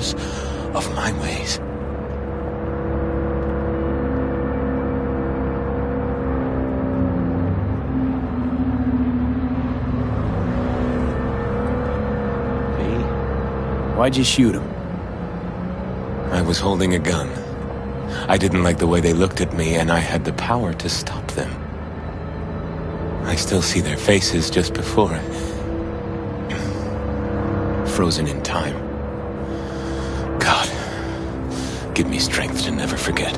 errors of my ways. Why'd you shoot him? I was holding a gun. I didn't like the way they looked at me, and I had the power to stop them. I still see their faces just before. Frozen in time. God, give me strength to never forget.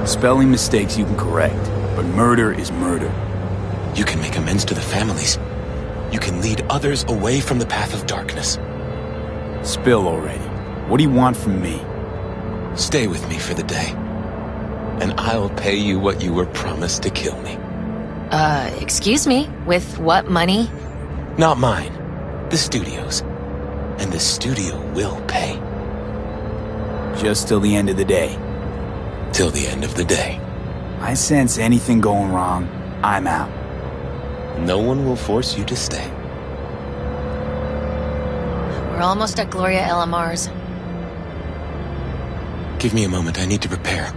Spelling mistakes you can correct, but murder is murder. You can make amends to the families. You can lead others away from the path of darkness. Spill already. What do you want from me? Stay with me for the day, and I'll pay you what you were promised to kill me. Excuse me? With what money? Not mine. The studio's. And the studio will pay. Just till the end of the day. Till the end of the day. I sense anything going wrong, I'm out. No one will force you to stay. We're almost at Gloria LMR's. Give me a moment, I need to prepare.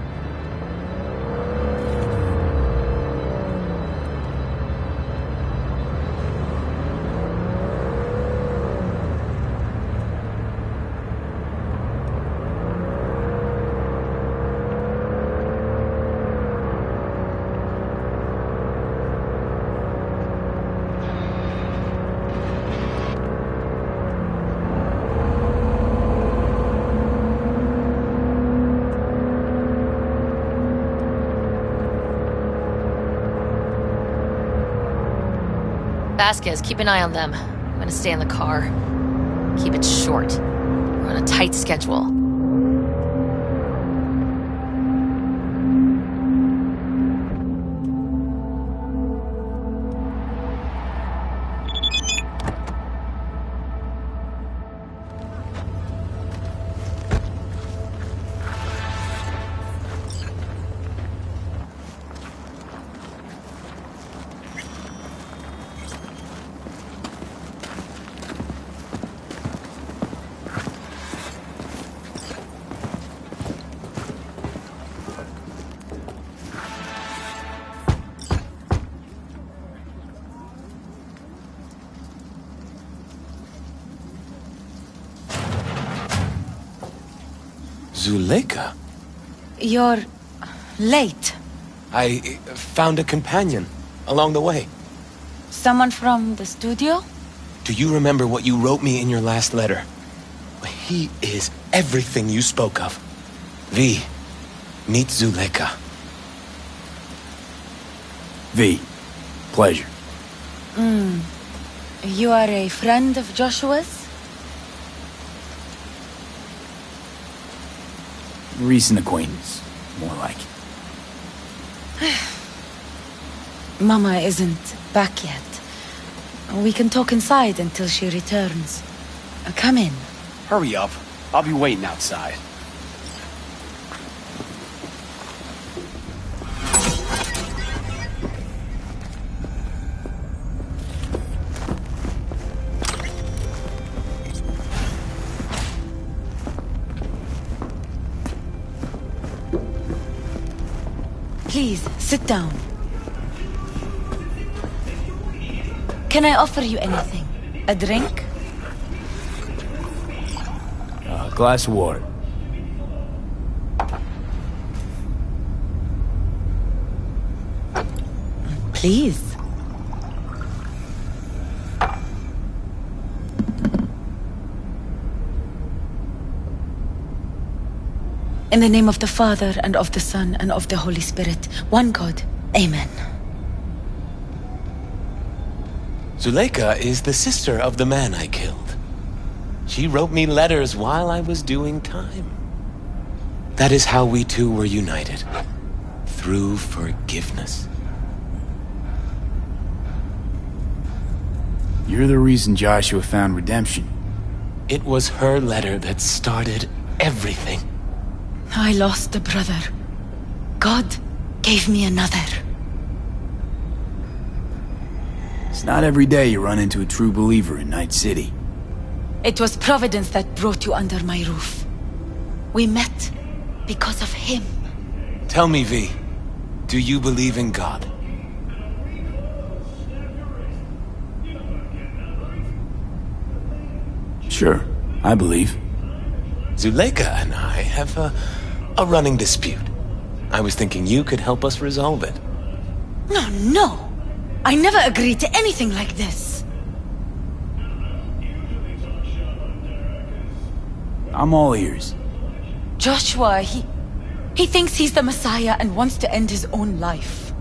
Vasquez, keep an eye on them. I'm gonna stay in the car. Keep it short. We're on a tight schedule. Zuleika? You're late. I found a companion along the way. Someone from the studio? Do you remember what you wrote me in your last letter? He is everything you spoke of. V, meet Zuleika. V, pleasure. You are a friend of Joshua's? Recent acquaintance, more like. Mama isn't back yet. We can talk inside until she returns. Come in. Hurry up. I'll be waiting outside. Please, sit down. Can I offer you anything? A drink? A glass of water. Please. In the name of the Father, and of the Son, and of the Holy Spirit, one God. Amen. Zuleika is the sister of the man I killed. She wrote me letters while I was doing time. That is how we two were united. Through forgiveness. You're the reason Joshua found redemption. It was her letter that started everything. I lost a brother. God gave me another. It's not every day you run into a true believer in Night City. It was Providence that brought you under my roof. We met because of him. Tell me, V, do you believe in God? Sure, I believe. Zuleika and I have a running dispute. I was thinking you could help us resolve it. No. I never agreed to anything like this. I'm all ears. Joshua, he thinks he's the Messiah and wants to end his own life.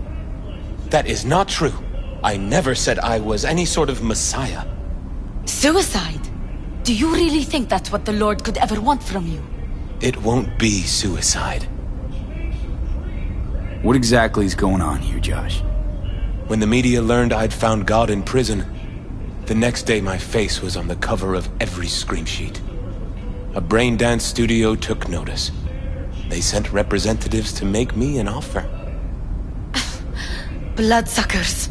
That is not true. I never said I was any sort of Messiah. Suicide? Do you really think that's what the Lord could ever want from you? It won't be suicide. What exactly is going on here, Josh? When the media learned I'd found God in prison, the next day my face was on the cover of every scream sheet. A brain dance studio took notice. They sent representatives to make me an offer. Bloodsuckers.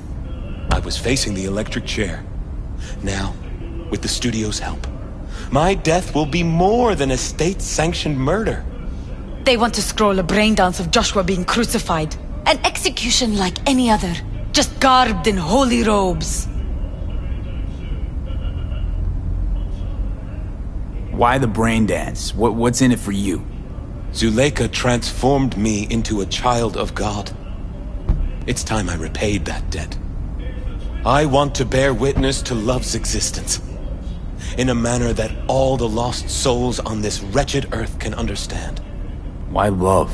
I was facing the electric chair. Now, with the studio's help, my death will be more than a state-sanctioned murder. They want to scroll a brain dance of Joshua being crucified. An execution like any other, just garbed in holy robes. Why the brain dance? What's in it for you? Zuleika transformed me into a child of God. It's time I repaid that debt. I want to bear witness to love's existence, in a manner that all the lost souls on this wretched earth can understand. Why love?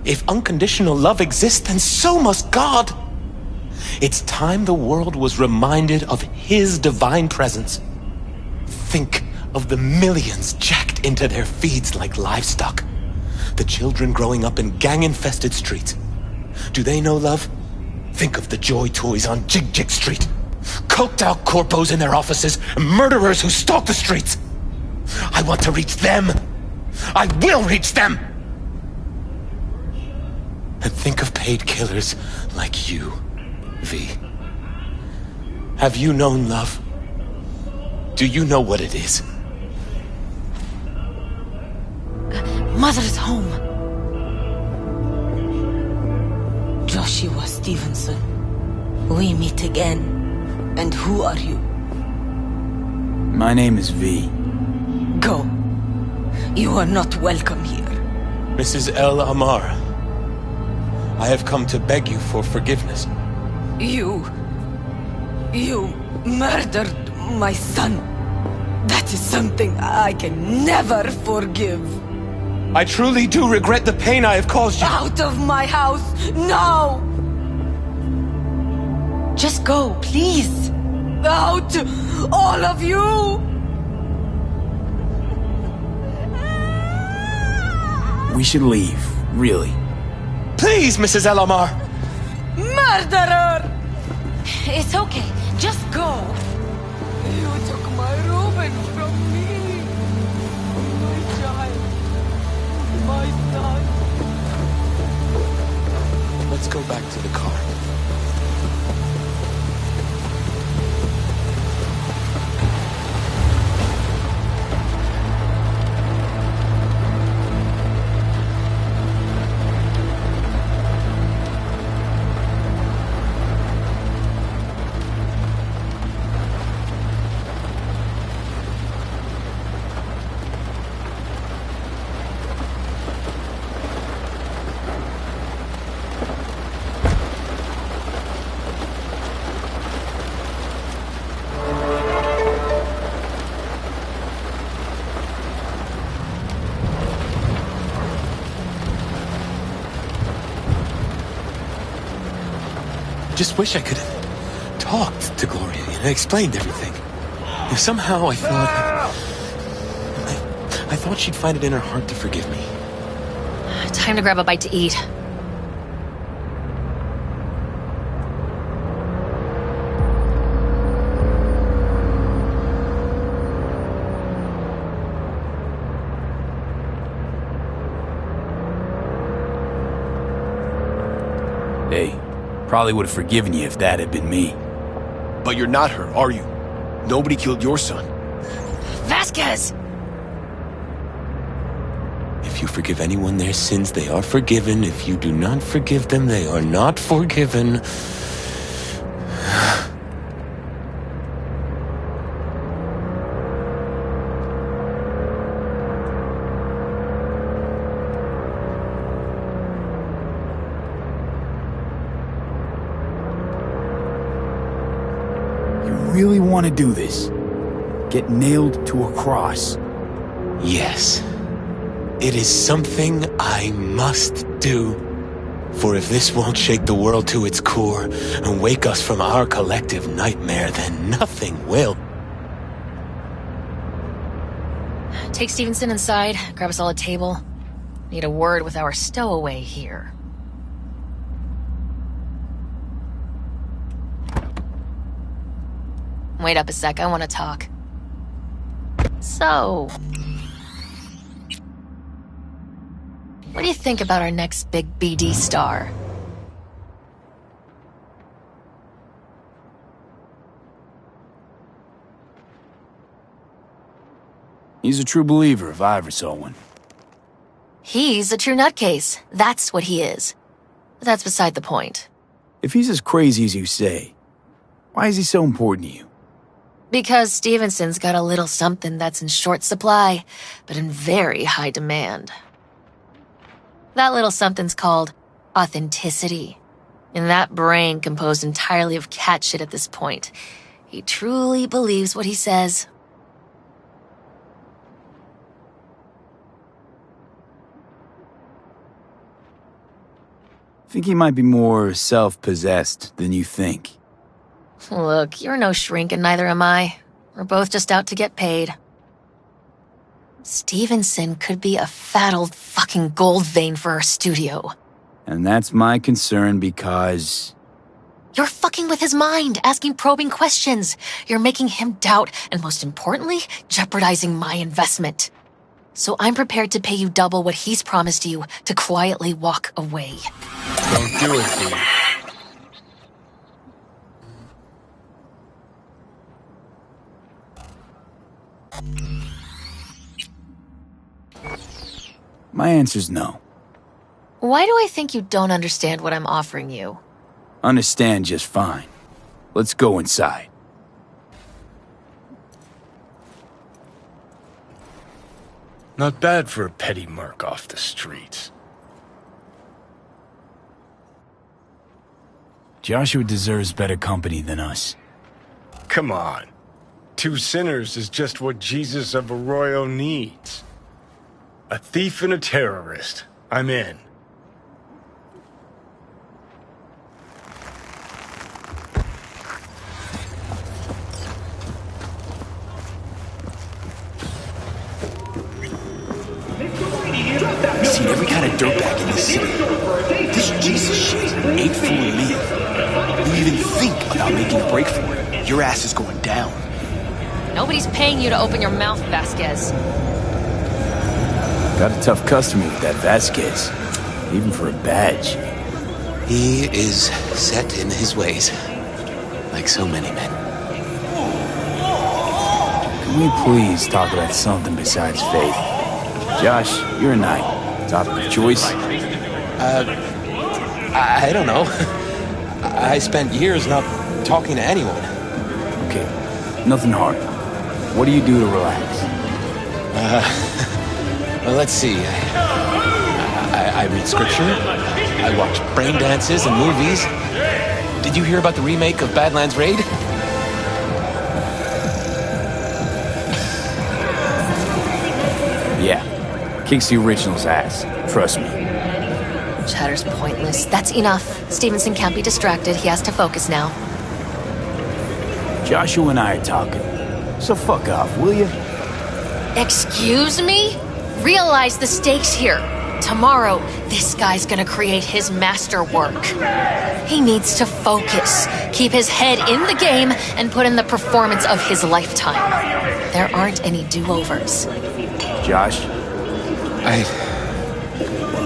If unconditional love exists, then so must God. It's time the world was reminded of His divine presence. Think of the millions jacked into their feeds like livestock. The children growing up in gang-infested streets. Do they know love? Think of the joy toys on Jig Jig Street. Coked out corpos in their offices, and murderers who stalk the streets. I want to reach them. I will reach them. And think of paid killers like you, V. Have you known love? Do you know what it is? Mother's home. Joshua Stevenson. We meet again. And who are you? My name is V. Go. You are not welcome here. Mrs. El Amar, I have come to beg you for forgiveness. You murdered my son. That is something I can never forgive. I truly do regret the pain I have caused you. Out of my house, now! Just go, please. Out, all of you! We should leave, really. Please, Mrs. El Amar! Murderer! It's okay, just go. You took my Reuben from me. My child. My son. Let's go back to the car. Just wish I could have talked to Gloria and explained everything. If somehow I thought she'd find it in her heart to forgive me. Time to grab a bite to eat. Hey, probably would have forgiven you if that had been me. But you're not her, are you? Nobody killed your son. Vasquez! If you forgive anyone their sins, they are forgiven. If you do not forgive them, they are not forgiven. You really want to do this? Get nailed to a cross? Yes. It is something I must do. For if this won't shake the world to its core and wake us from our collective nightmare, then nothing will. Take Stevenson inside, grab us all a table. Need a word with our stowaway here. Wait up a sec, I want to talk. So... what do you think about our next big BD star? He's a true believer if I ever saw one. He's a true nutcase. That's what he is. But that's beside the point. If he's as crazy as you say, why is he so important to you? Because Stevenson's got a little something that's in short supply, but in very high demand. That little something's called authenticity. In that brain composed entirely of cat shit at this point, he truly believes what he says. I think he might be more self-possessed than you think. Look, you're no shrink and neither am I. We're both just out to get paid. Stevenson could be a fat old fucking gold vein for our studio. And that's my concern because... You're fucking with his mind, asking probing questions. You're making him doubt, and most importantly, jeopardizing my investment. So I'm prepared to pay you double what he's promised you to quietly walk away. Don't do it, dude. My answer's no. Why do I think you don't understand what I'm offering you? Understand just fine. Let's go inside. Not bad for a petty merc off the streets. Joshua deserves better company than us. Come on. 2 sinners is just what Jesus of Arroyo needs. A thief and a terrorist. I'm in. I've seen every kind of dirtbag in this city. This Jesus shit ain't fooling me. You even think about making a break for it, your ass is going down. Nobody's paying you to open your mouth, Vasquez. Got a tough customer with that Vasquez, even for a badge. He is set in his ways, like so many men. Can we please talk about something besides faith? Josh, you're a knight. Topic of choice? I don't know. I spent years not talking to anyone. Okay, nothing hard. What do you do to relax? Well, let's see. I read scripture. I watch brain dances and movies. Did you hear about the remake of Badlands Raid? Yeah, kicks the original's ass. Trust me. Chatter's pointless. That's enough. Stevenson can't be distracted. He has to focus now. Joshua and I are talking. So fuck off, will you? Excuse me? Realize the stakes here. Tomorrow, this guy's gonna create his masterwork. He needs to focus, keep his head in the game, and put in the performance of his lifetime. There aren't any do-overs. Josh? I'd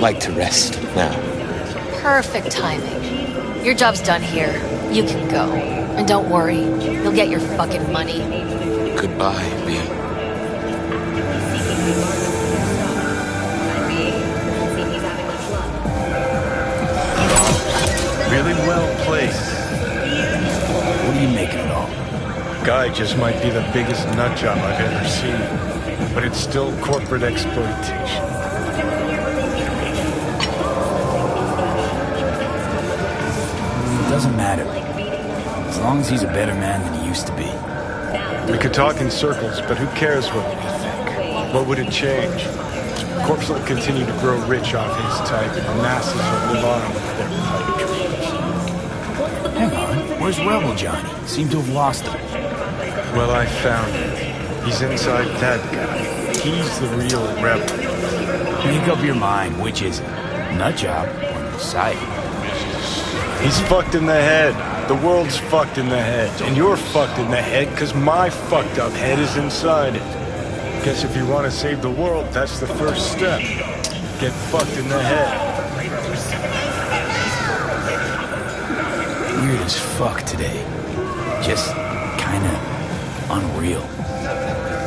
like to rest now. Perfect timing. Your job's done here. You can go. And don't worry, you'll get your fucking money. Goodbye, V. Really well played. What are you making it all? Guy just might be the biggest nut job I've ever seen, but it's still corporate exploitation. It doesn't matter. As long as he's a better man than he used to be. We could talk in circles, but who cares what we think? What would it change? Corpse will continue to grow rich off his type, and the masses will live on with their pipe dreams. Hang on, where's Rebel Johnny? Seem to have lost him. Well, I found him. He's inside that guy. He's the real rebel. Make up your mind, which is it? Nutjob or Messiah? He's fucked in the head. The world's fucked in the head. And you're fucked in the head because my fucked up head is inside it. Guess if you want to save the world, that's the first step. Get fucked in the head. Weird as fuck today. Just kinda unreal.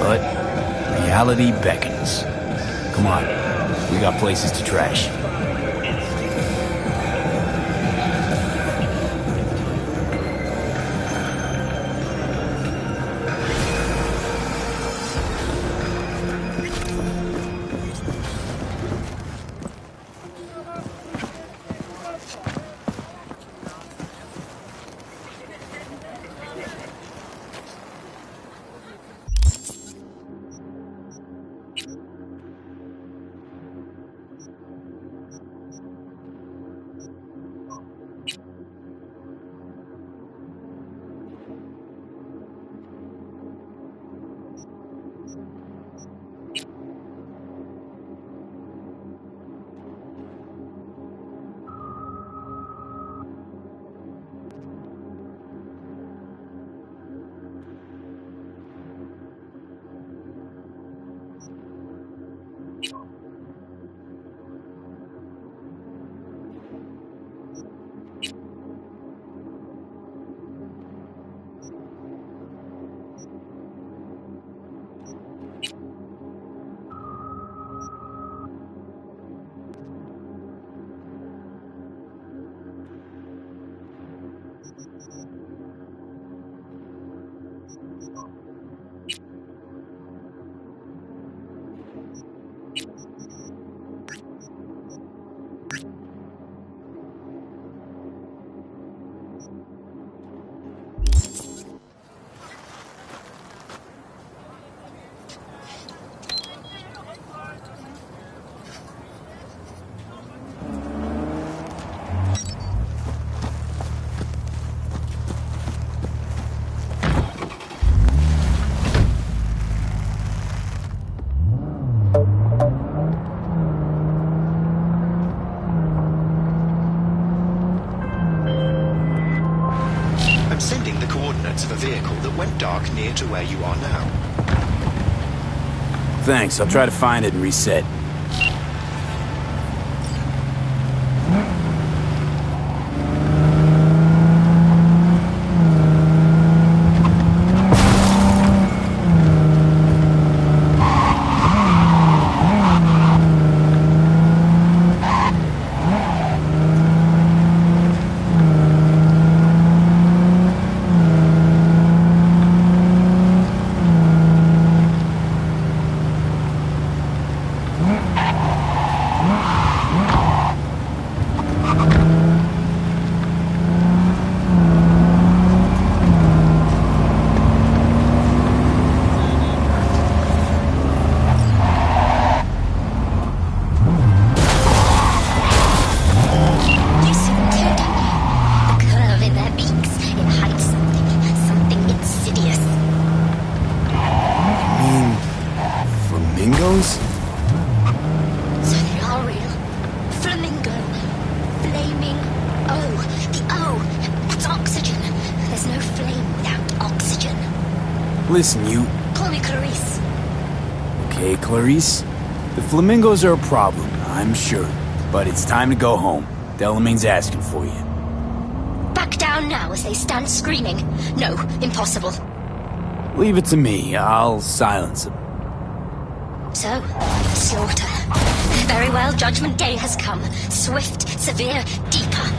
But reality beckons. Come on, we got places to trash. Of a vehicle that went dark near to where you are now. Thanks, I'll try to find it and reset. Listen, you... Call me Clarice. Okay, Clarice. The flamingos are a problem, I'm sure. But it's time to go home. Delamain's asking for you. Back down now as they stand screaming. No, impossible. Leave it to me. I'll silence them. So, slaughter. Very well, Judgment Day has come. Swift, severe, deeper.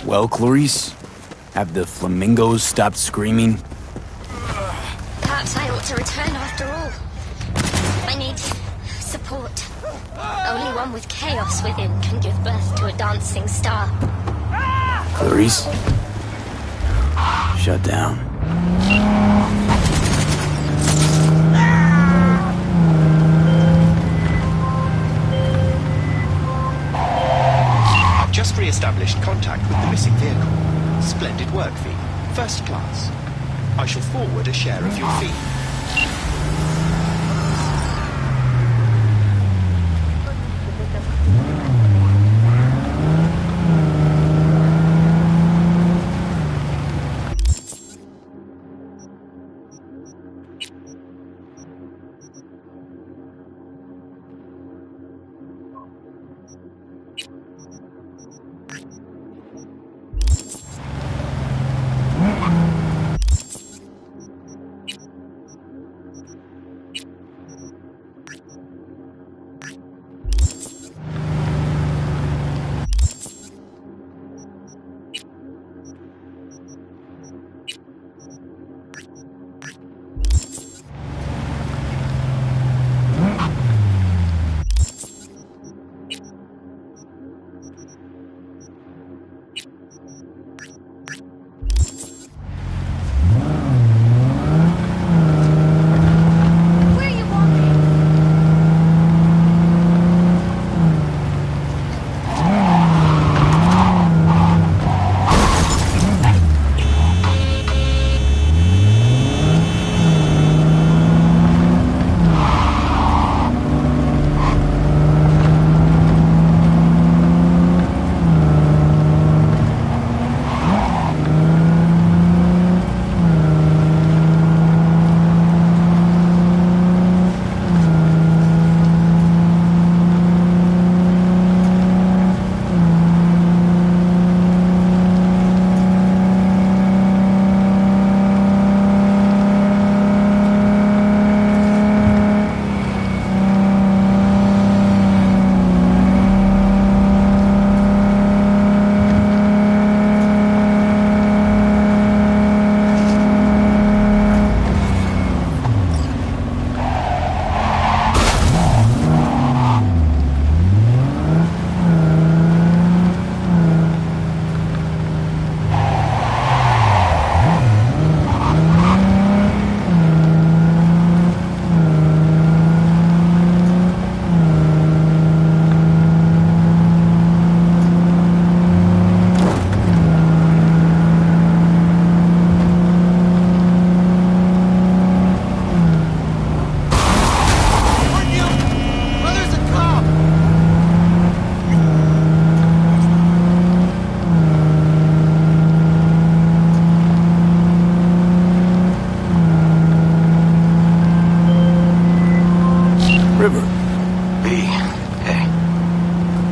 Well, Clarice? Have the flamingos stopped screaming? Perhaps I ought to return after all. I need support. Only one with chaos within can give birth to a dancing star. Clarice? Shut down. I've just re-established contact with the missing vehicle. Splendid work, V. First class. I shall forward a share of your fee.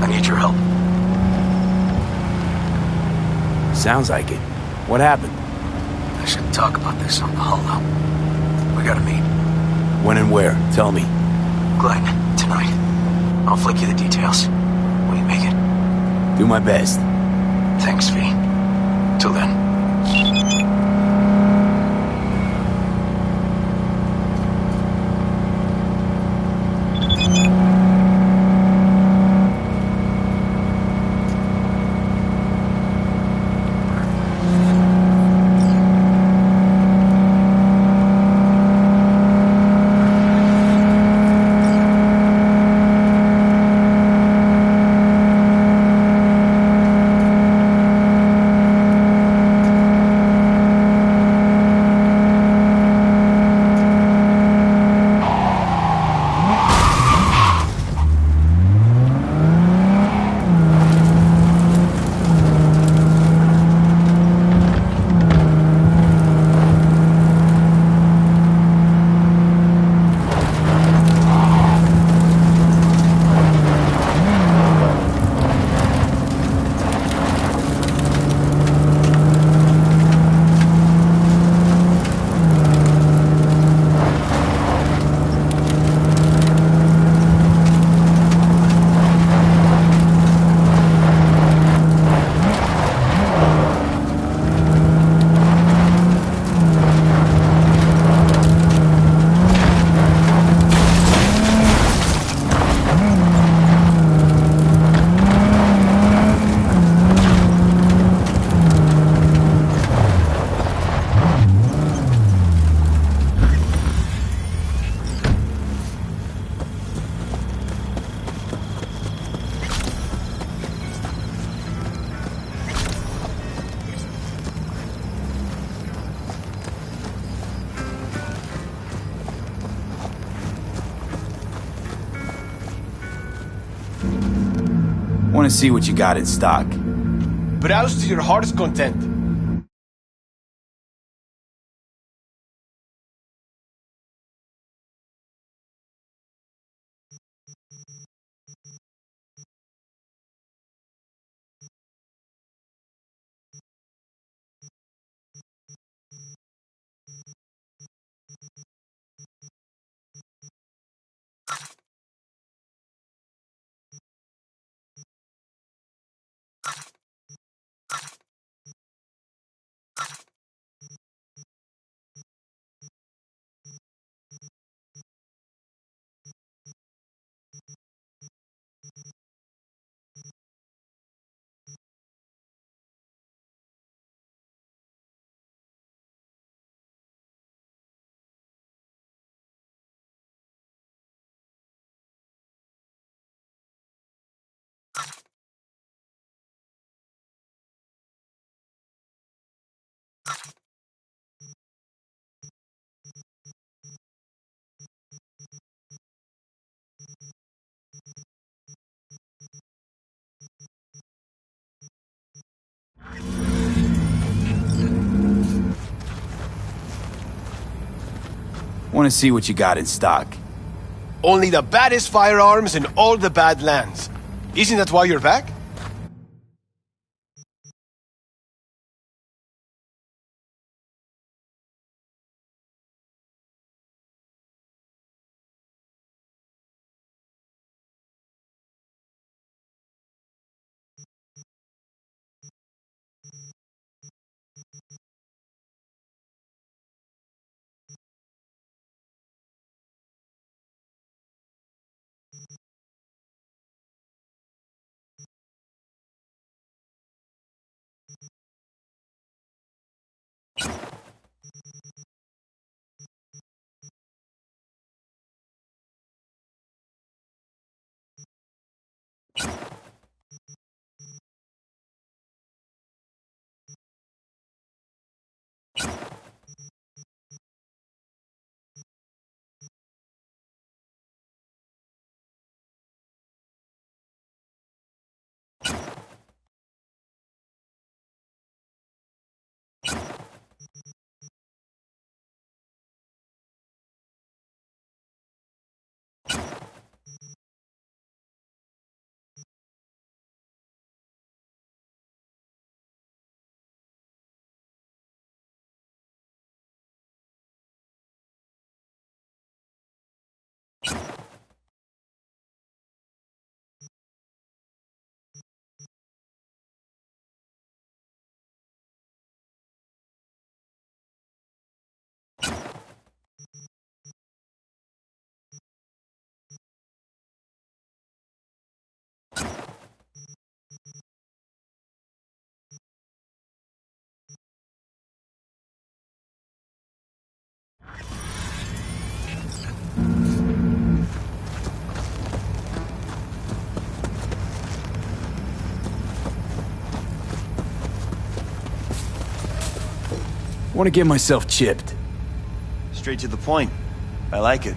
I need your help. Sounds like it. What happened? I shouldn't talk about this on the holo. We gotta meet. When and where? Tell me. Glenn, tonight. I'll flick you the details. Will you make it? Do my best. Thanks, V. Till then. Want to see what you got in stock. Browse to your heart's content. Want to see what you got in stock. Only the baddest firearms in all the Badlands. Isn't that why you're back? Want to get myself chipped. Straight to the point. I like it.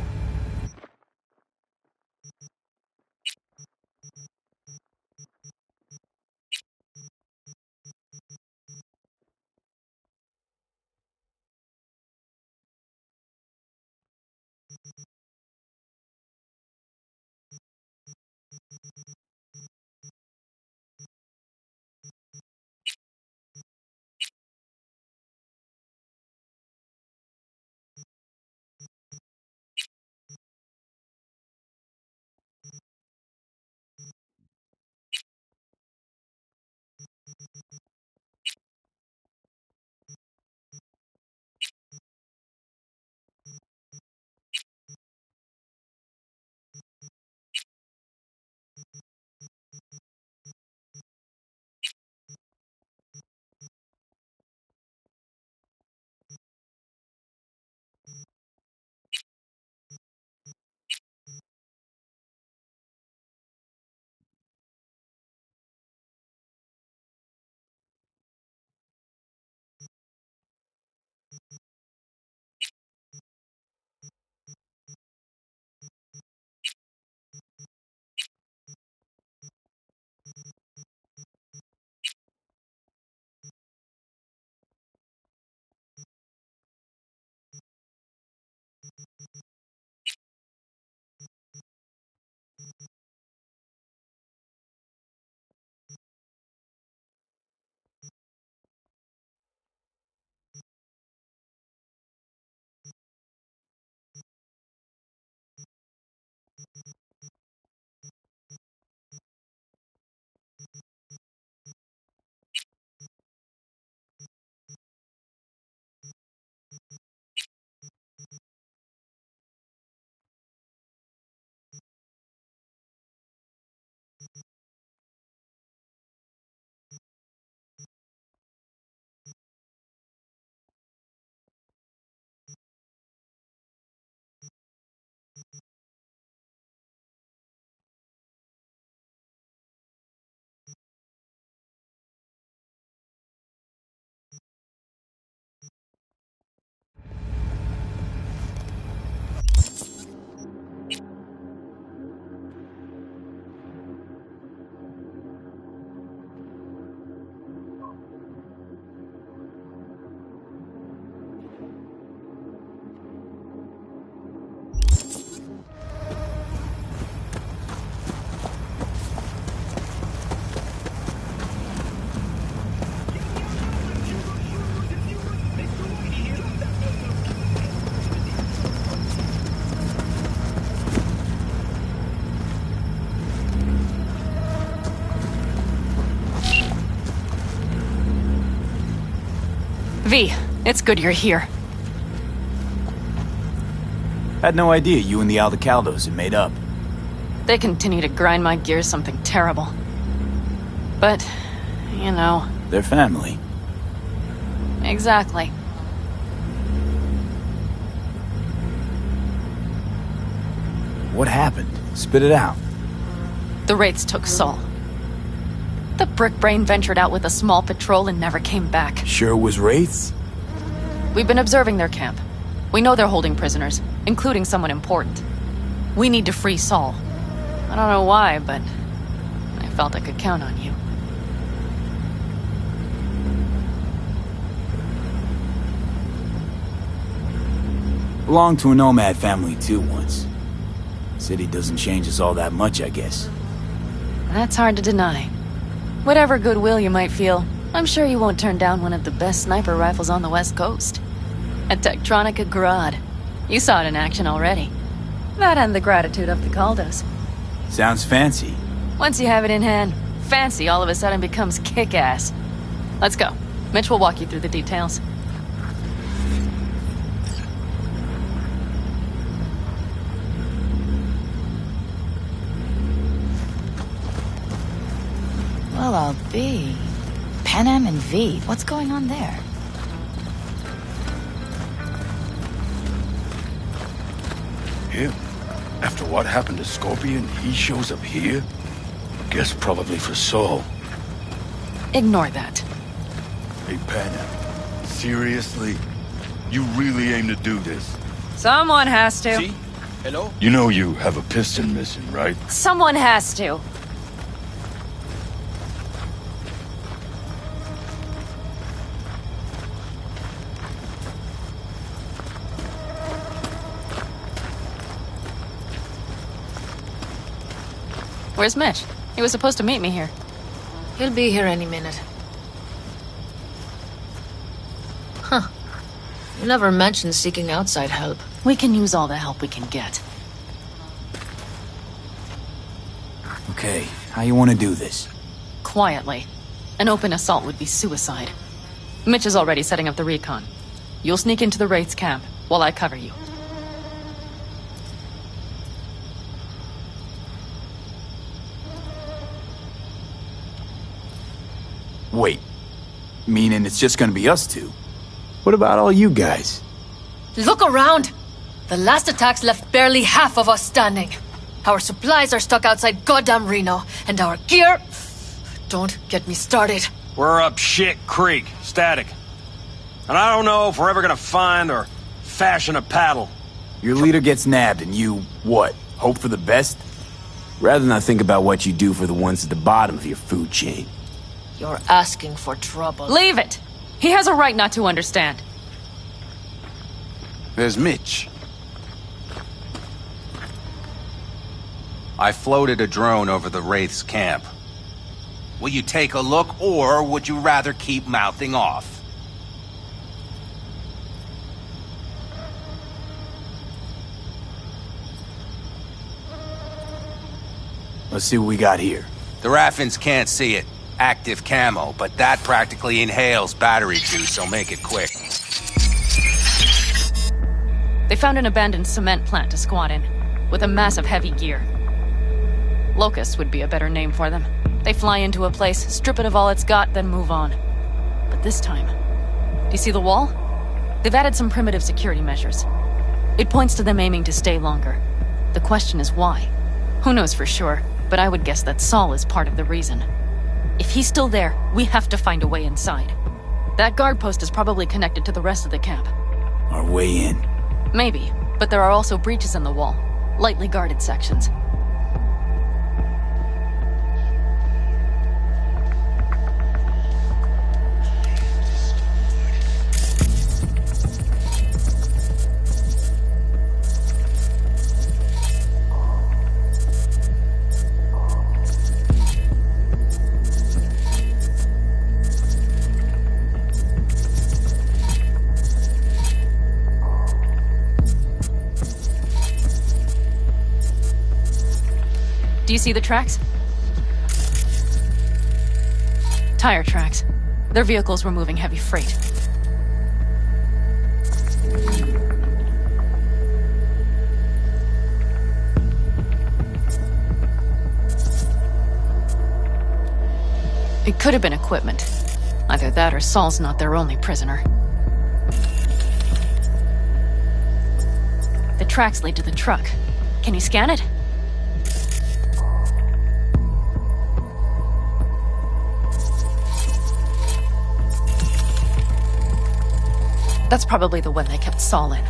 V, it's good you're here. Had no idea you and the Aldecaldos had made up. They continue to grind my gears something terrible. But, you know... They're family. Exactly. What happened? Spit it out. The Wraiths took Saul. The Brickbrain ventured out with a small patrol and never came back. Sure it was Wraiths? We've been observing their camp. We know they're holding prisoners, including someone important. We need to free Saul. I don't know why, but I felt I could count on you. Belonged to a nomad family too once. City doesn't change us all that much, I guess. That's hard to deny. Whatever goodwill you might feel, I'm sure you won't turn down one of the best sniper rifles on the West Coast. A Tektronica Grad. You saw it in action already. That and the gratitude of the Caldos. Sounds fancy. Once you have it in hand, fancy all of a sudden becomes kick-ass. Let's go. Mitch will walk you through the details. Well, I'll be. Panam and V, what's going on there? Him? After what happened to Scorpion, he shows up here? Guess probably for Saul. Ignore that. Hey, Panam. Seriously? You really aim to do this? Someone has to. See? Hello? You know you have a piston missing, right? Someone has to. Where's Mitch? He was supposed to meet me here. He'll be here any minute. Huh. You never mentioned seeking outside help. We can use all the help we can get. Okay, how you want to do this? Quietly. An open assault would be suicide. Mitch is already setting up the recon. You'll sneak into the Wraith's camp, while I cover you. Wait. Meaning it's just gonna be us two? What about all you guys? Look around! The last attacks left barely half of us standing. Our supplies are stuck outside goddamn Reno, and our gear... Don't get me started. We're up shit creek, static. And I don't know if we're ever gonna find or fashion a paddle. Your leader gets nabbed and you, what, hope for the best? Rather not think about what you do for the ones at the bottom of your food chain. You're asking for trouble. Leave it! He has a right not to understand. There's Mitch. I floated a drone over the Wraith's camp. Will you take a look, or would you rather keep mouthing off? Let's see what we got here. The Raffins can't see it. Active camo, but that practically inhales battery juice, so make it quick. They found an abandoned cement plant to squat in, with a massive heavy gear. Locusts would be a better name for them. They fly into a place, strip it of all it's got, then move on. But this time... Do you see the wall? They've added some primitive security measures. It points to them aiming to stay longer. The question is why? Who knows for sure, but I would guess that Saul is part of the reason. If he's still there, we have to find a way inside. That guard post is probably connected to the rest of the camp. Our way in. Maybe, but there are also breaches in the wall. Lightly guarded sections. Do you see the tracks? Tire tracks. Their vehicles were moving heavy freight. It could have been equipment. Either that or Saul's not their only prisoner. The tracks lead to the truck. Can you scan it? That's probably the one they kept Saul in.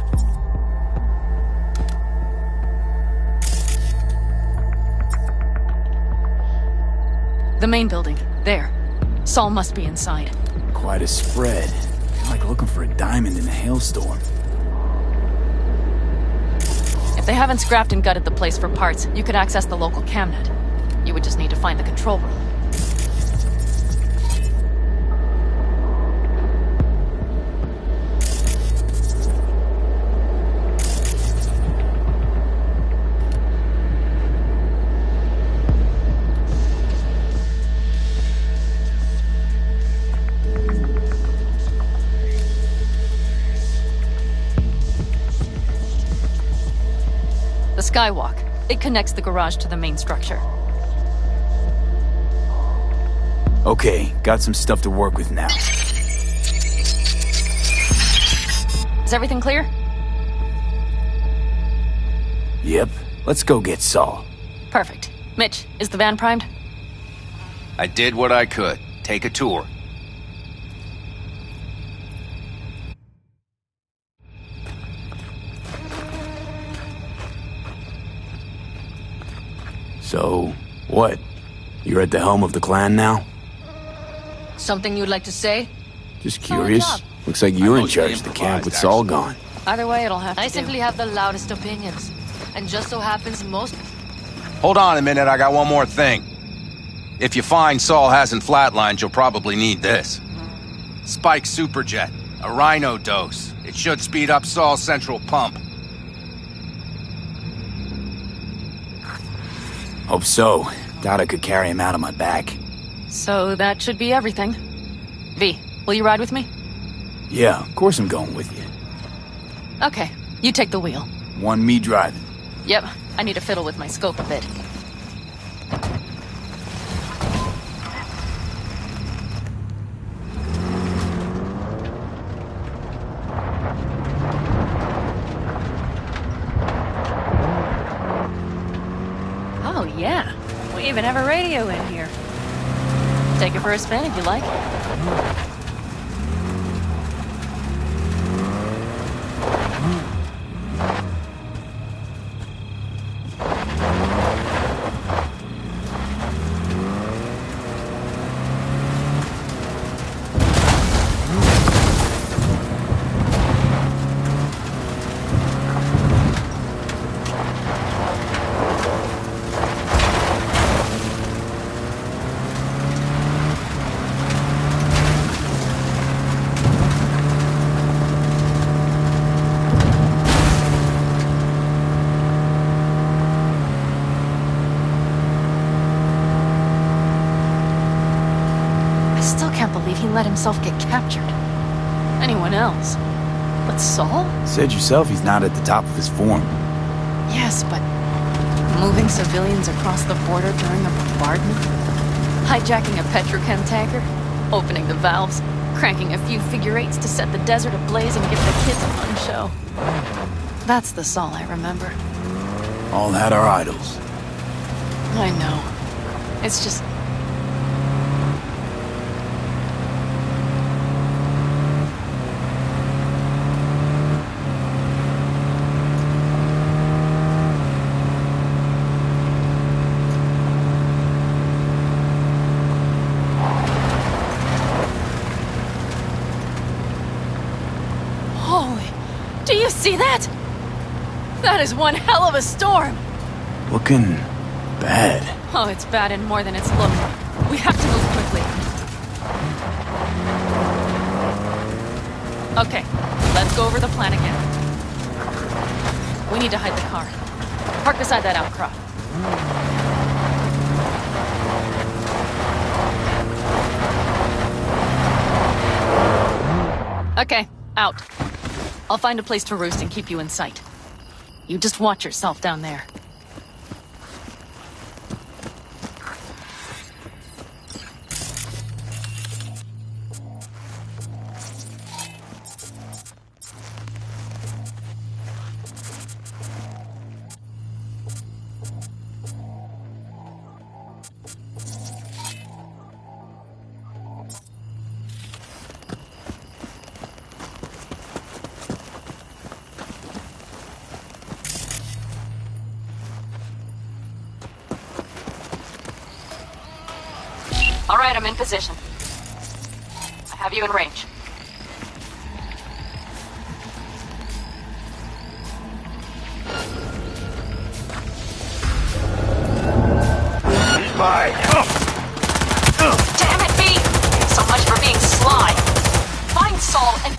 The main building. There. Saul must be inside. Quite a spread. Like looking for a diamond in a hailstorm. If they haven't scrapped and gutted the place for parts, you could access the local camnet. You would just need to find the control room. The skywalk. It connects the garage to the main structure. Okay, got some stuff to work with now. Is everything clear? Yep, let's go get Saul. Perfect. Mitch, is the van primed? I did what I could. Take a tour. So, what? You're at the helm of the clan now? Something you'd like to say? Just curious. Looks like you're in charge of the camp with Saul gone. Either way, it'll have to I do. simply have the loudest opinions. And just so happens most... Hold on a minute, I got one more thing. If you find Saul hasn't flatlined, you'll probably need this. Spike Superjet, a Rhino dose. It should speed up Saul's central pump. Hope so. Doubt I could carry him out on my back. So that should be everything. V, will you ride with me? Yeah, of course I'm going with you. Okay, you take the wheel. Want me driving? Yep, I need to fiddle with my scope a bit. Oh yeah, we even have a radio in here. Take it for a spin if you like. He let himself get captured. Anyone else? But Saul? Said yourself he's not at the top of his form. Yes, but moving civilians across the border during a bombardment? Hijacking a petrochem tanker? Opening the valves? Cranking a few figure eights to set the desert ablaze and give the kids a fun show? That's the Saul I remember. All had our idols. I know. It's just... Do you see that? That is one hell of a storm! Looking bad. Oh, it's bad in more than it's look. We have to move quickly. Okay, let's go over the plan again. We need to hide the car. Park beside that outcrop. Okay, out. I'll find a place to roost and keep you in sight. You just watch yourself down there. All right, I'm in position. I have you in range. Bye. Damn it, V! So much for being sly. Find Saul and...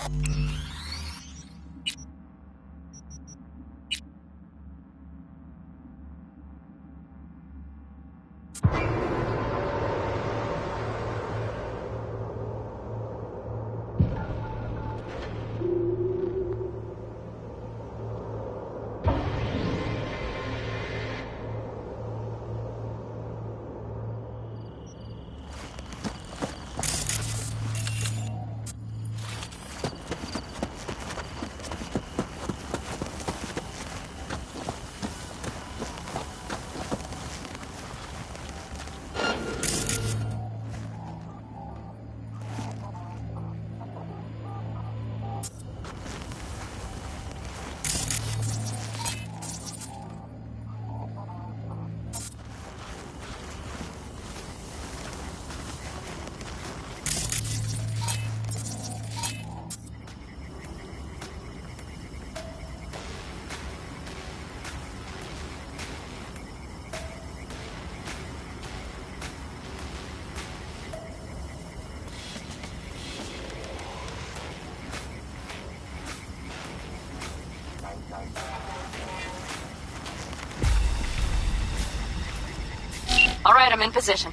right, I'm in position.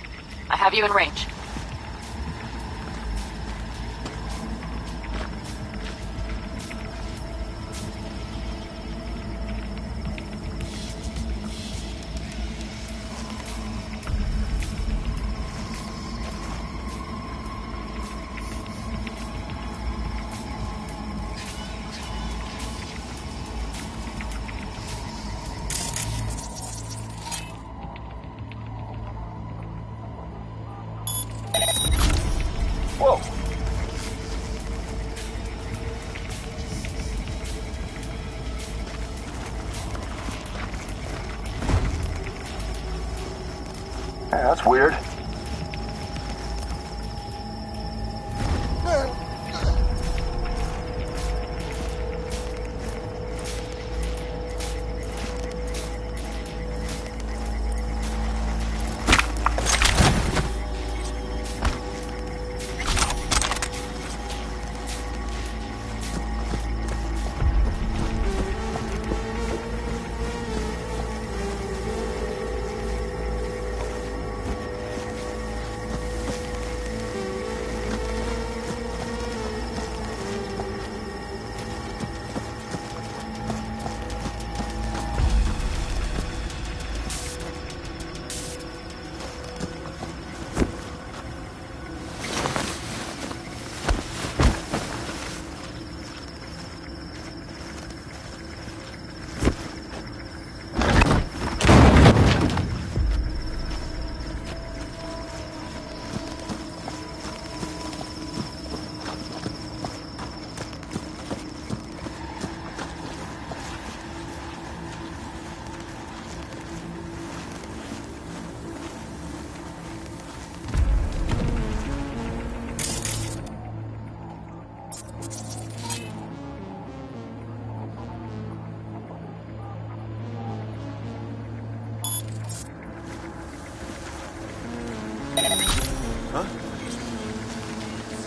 I have you in range. Whoa. Yeah, that's weird.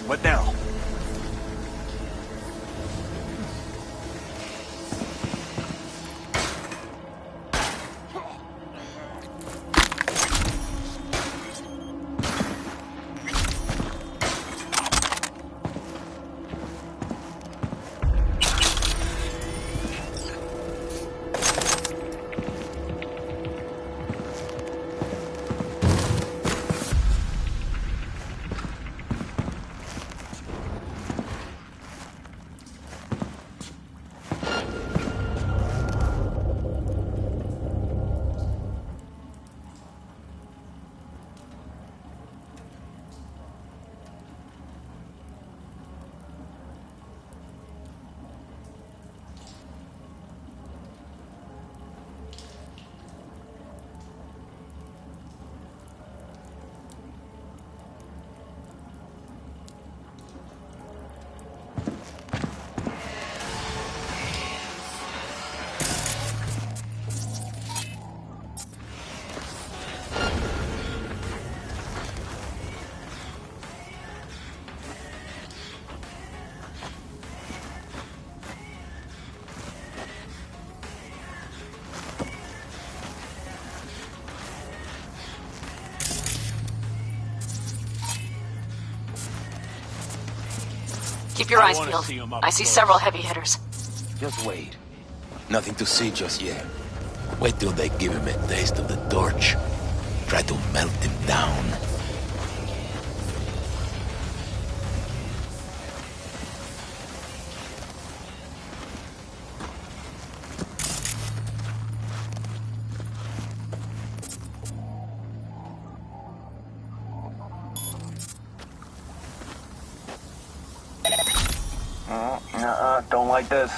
What now? Keep your eyes peeled. I see several heavy hitters. Just wait. Nothing to see just yet. Wait till they give him a taste of the torch. Try to melt him down. Don't like this.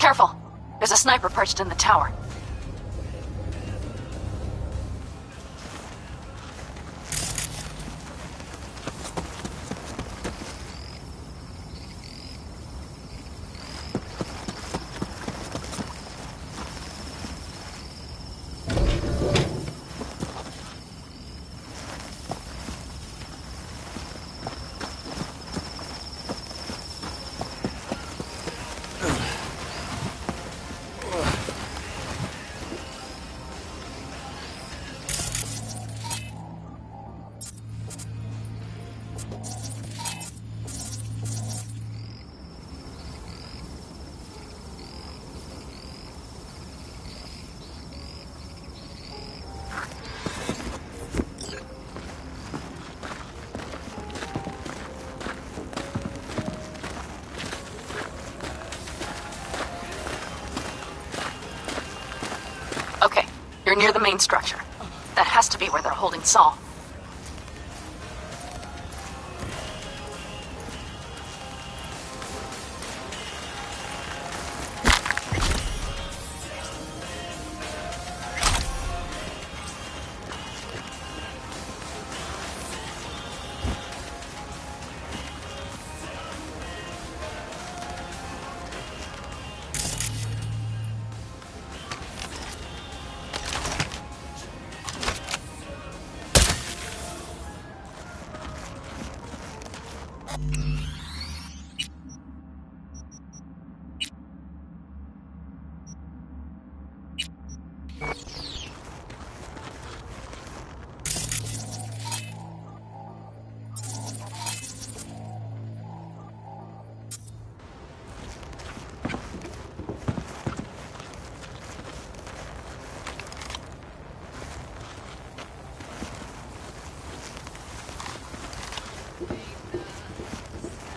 Careful. There's a sniper perched in the tower. Okay, you're near the main structure. That has to be where they're holding Saul.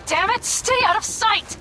Damn it! Stay out of sight!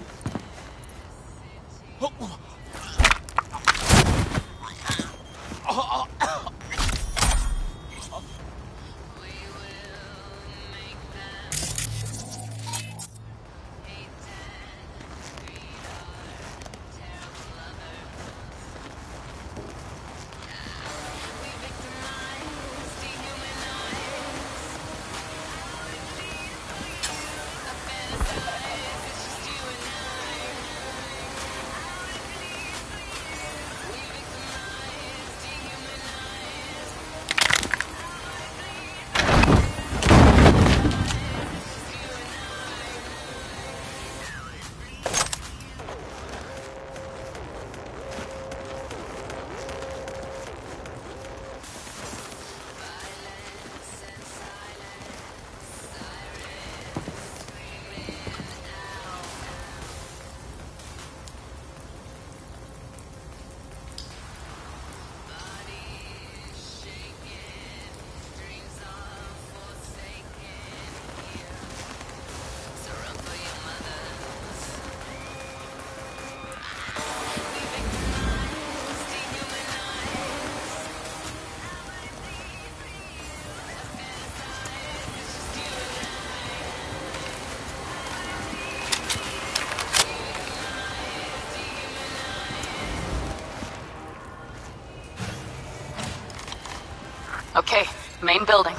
Okay, main building.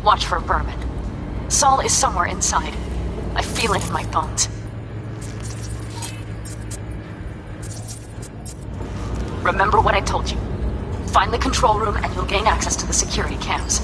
Watch for vermin. Saul is somewhere inside. I feel it in my bones. Remember what I told you. Find the control room and you'll gain access to the security cams.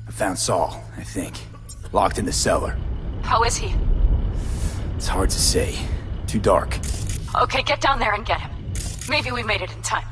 I found Saul, I think. Locked in the cellar. How is he? It's hard to say. Too dark. Okay, get down there and get him. Maybe we made it in time.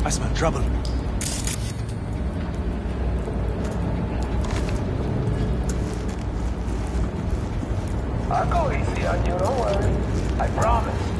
I smell trouble. I'll go easy on you, don't worry. I promise.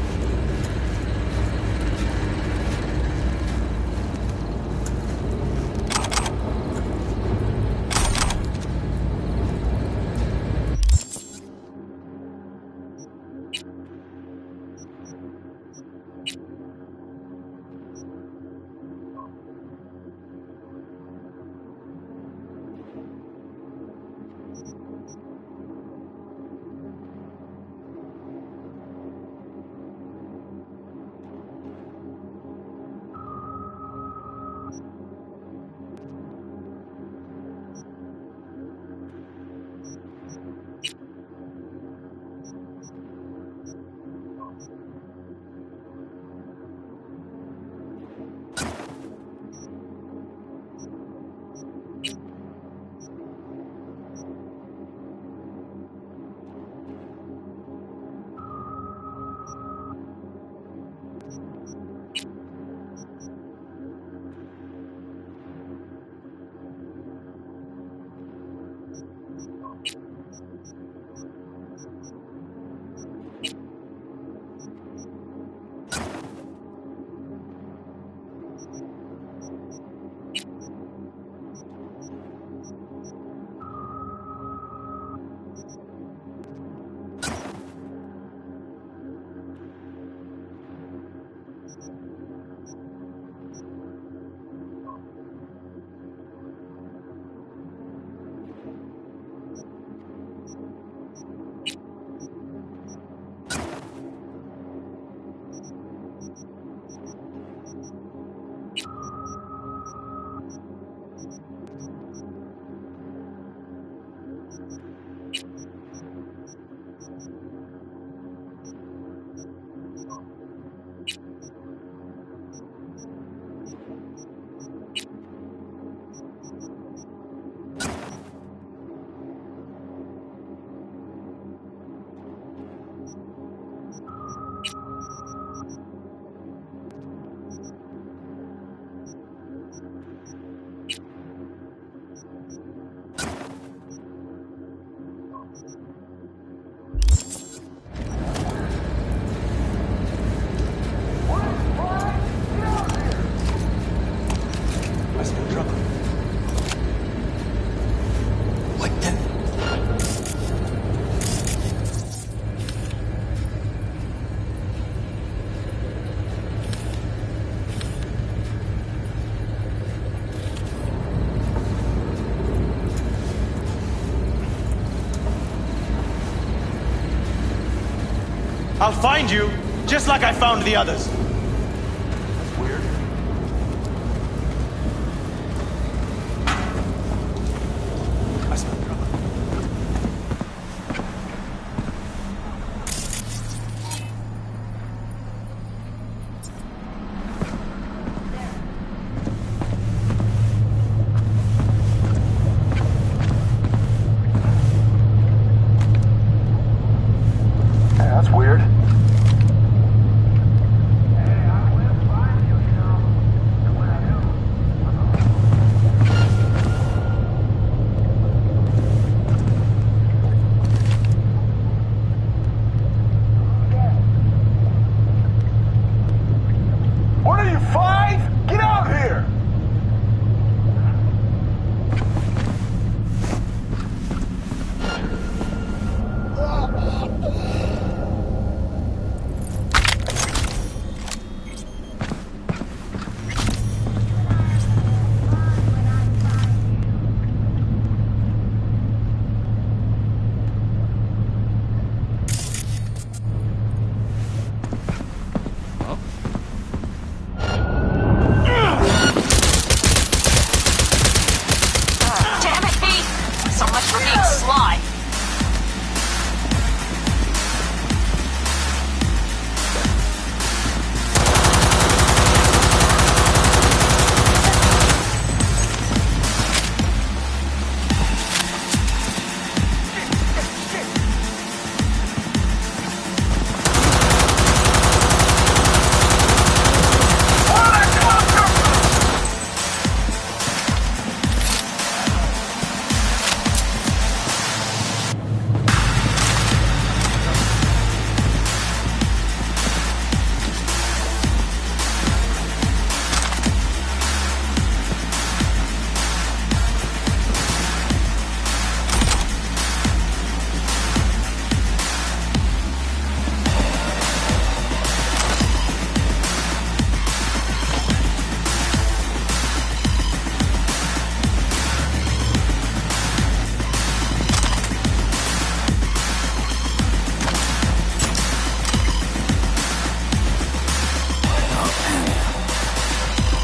I'll find you, just like I found the others. That's weird. I smell trouble. That's weird. What are you, 5? Get out here! Damn it, Pete! So much for being sly.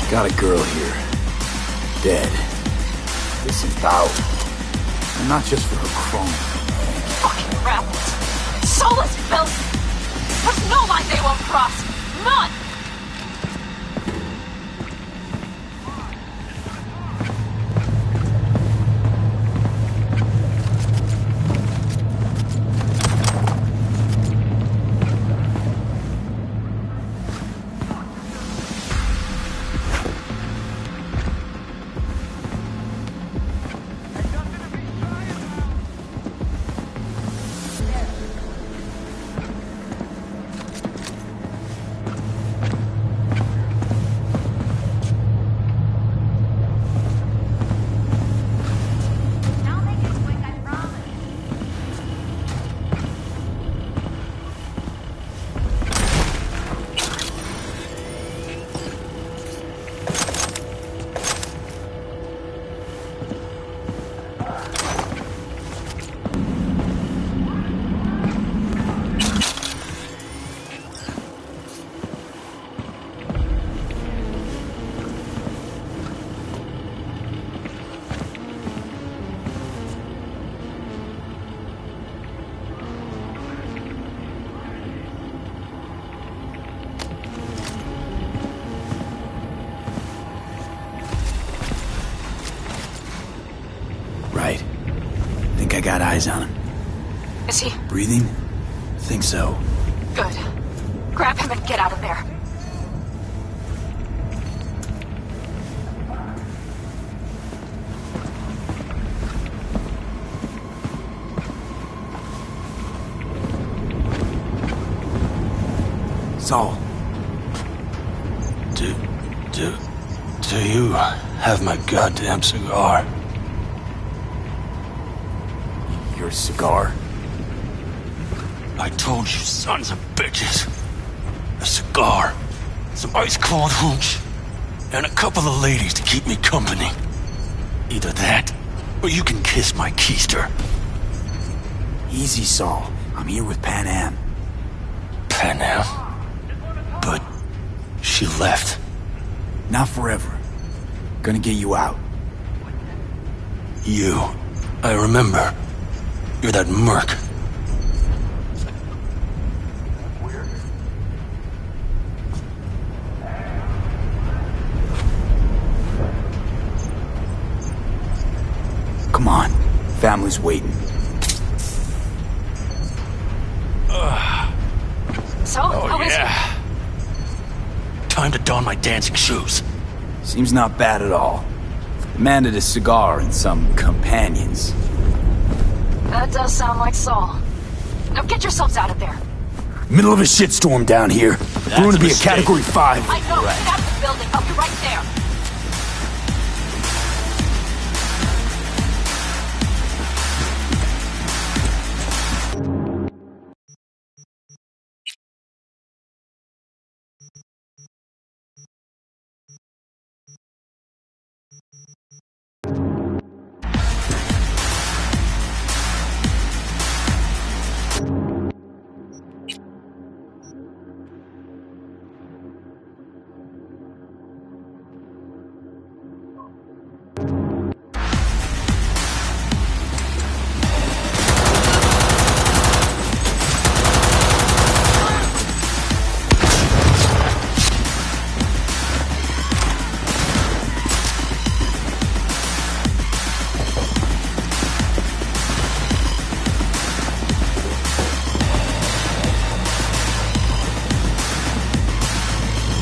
Got a girl here. Dead. Disemboweled. And not just for her chrome. Fucking rebels. Soulless filth. There's no line they won't cross. None! Right. Think I got eyes on him. Is he? Breathing? Think so. Good. Grab him and get out of there. Saul. Do you have my goddamn cigar? Your cigar? I told you, sons of bitches. A cigar, some ice-cold hooch, and a couple of ladies to keep me company. Either that, or you can kiss my keister. Easy, Saul. I'm here with Pan Am. had now. But she left. Not forever. Gonna get you out. You. I remember. You're that merc. Come on. Family's waiting. So, how is it? Time to don my dancing shoes. Seems not bad at all. Demanded a cigar and some companions. That does sound like Saul. Now get yourselves out of there. Middle of a shitstorm down here. We're gonna be a Category 5. I know. Get out of the building. I'll be right there.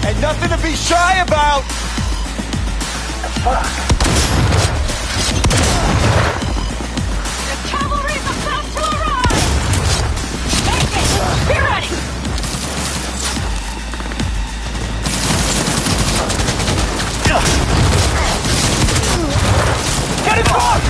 And nothing to be shy about! Fuck. The cavalry's about to arrive! Make it! Be ready! Get it off!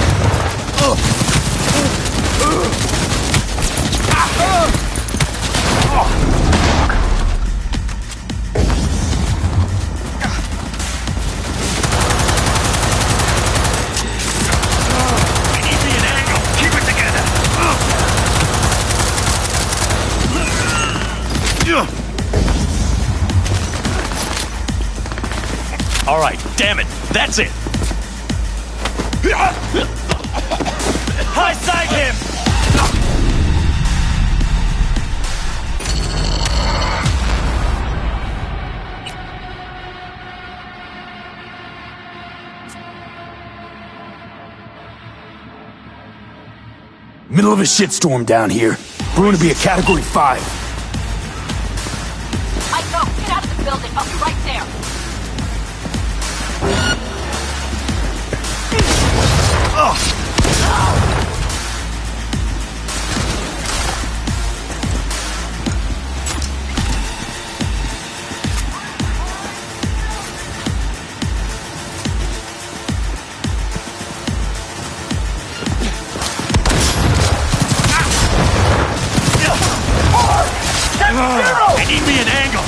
All right, damn it. That's it. High side him! Middle of a shitstorm down here. We're gonna be a Category 5. I know. Get out of the building. I'll be right there. I need me an angle.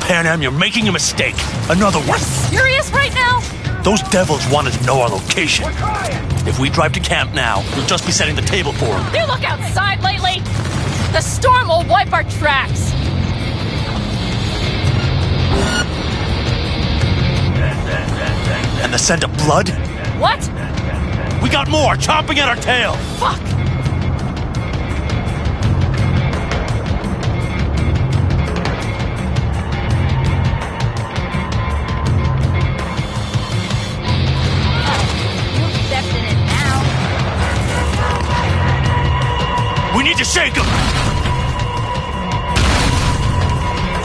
Panam, you're making a mistake. Another one. Serious right now? Those devils wanted to know our location. If we drive to camp now, we'll just be setting the table for them. You look outside lately? The storm will wipe our tracks. And the scent of blood? What? We got more chomping at our tail. Fuck! We need to shake them!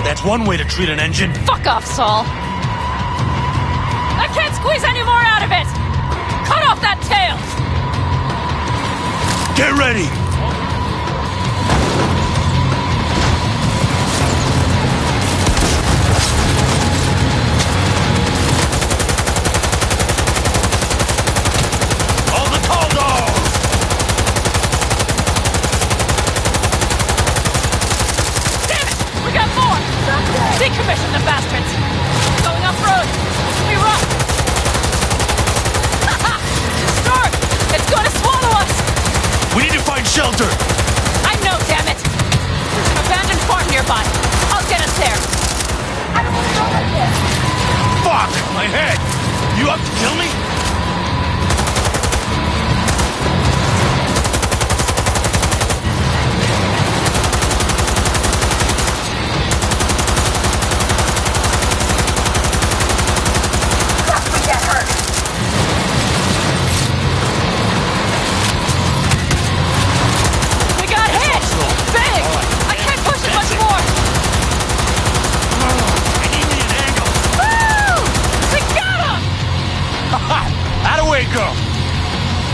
That's one way to treat an engine. Fuck off, Saul. I can't squeeze any more out of it! Cut off that tail! Get ready! All the tall dogs! We got more! Decommission the bastards! Going off-road! We rock! Storm! It's gonna swallow us! We need to find shelter! I know, damn it! There's an abandoned farm nearby. I'll get us there. Fuck! My head! You up to kill me?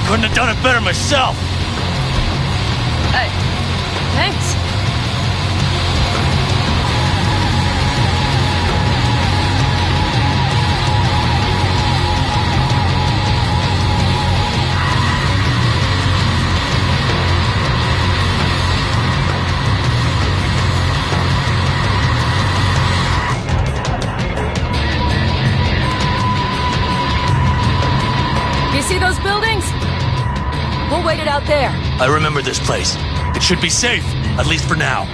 Couldn't have done it better myself. Hey, thanks. You see those buildings? We'll wait it out there. I remember this place. It should be safe, at least for now.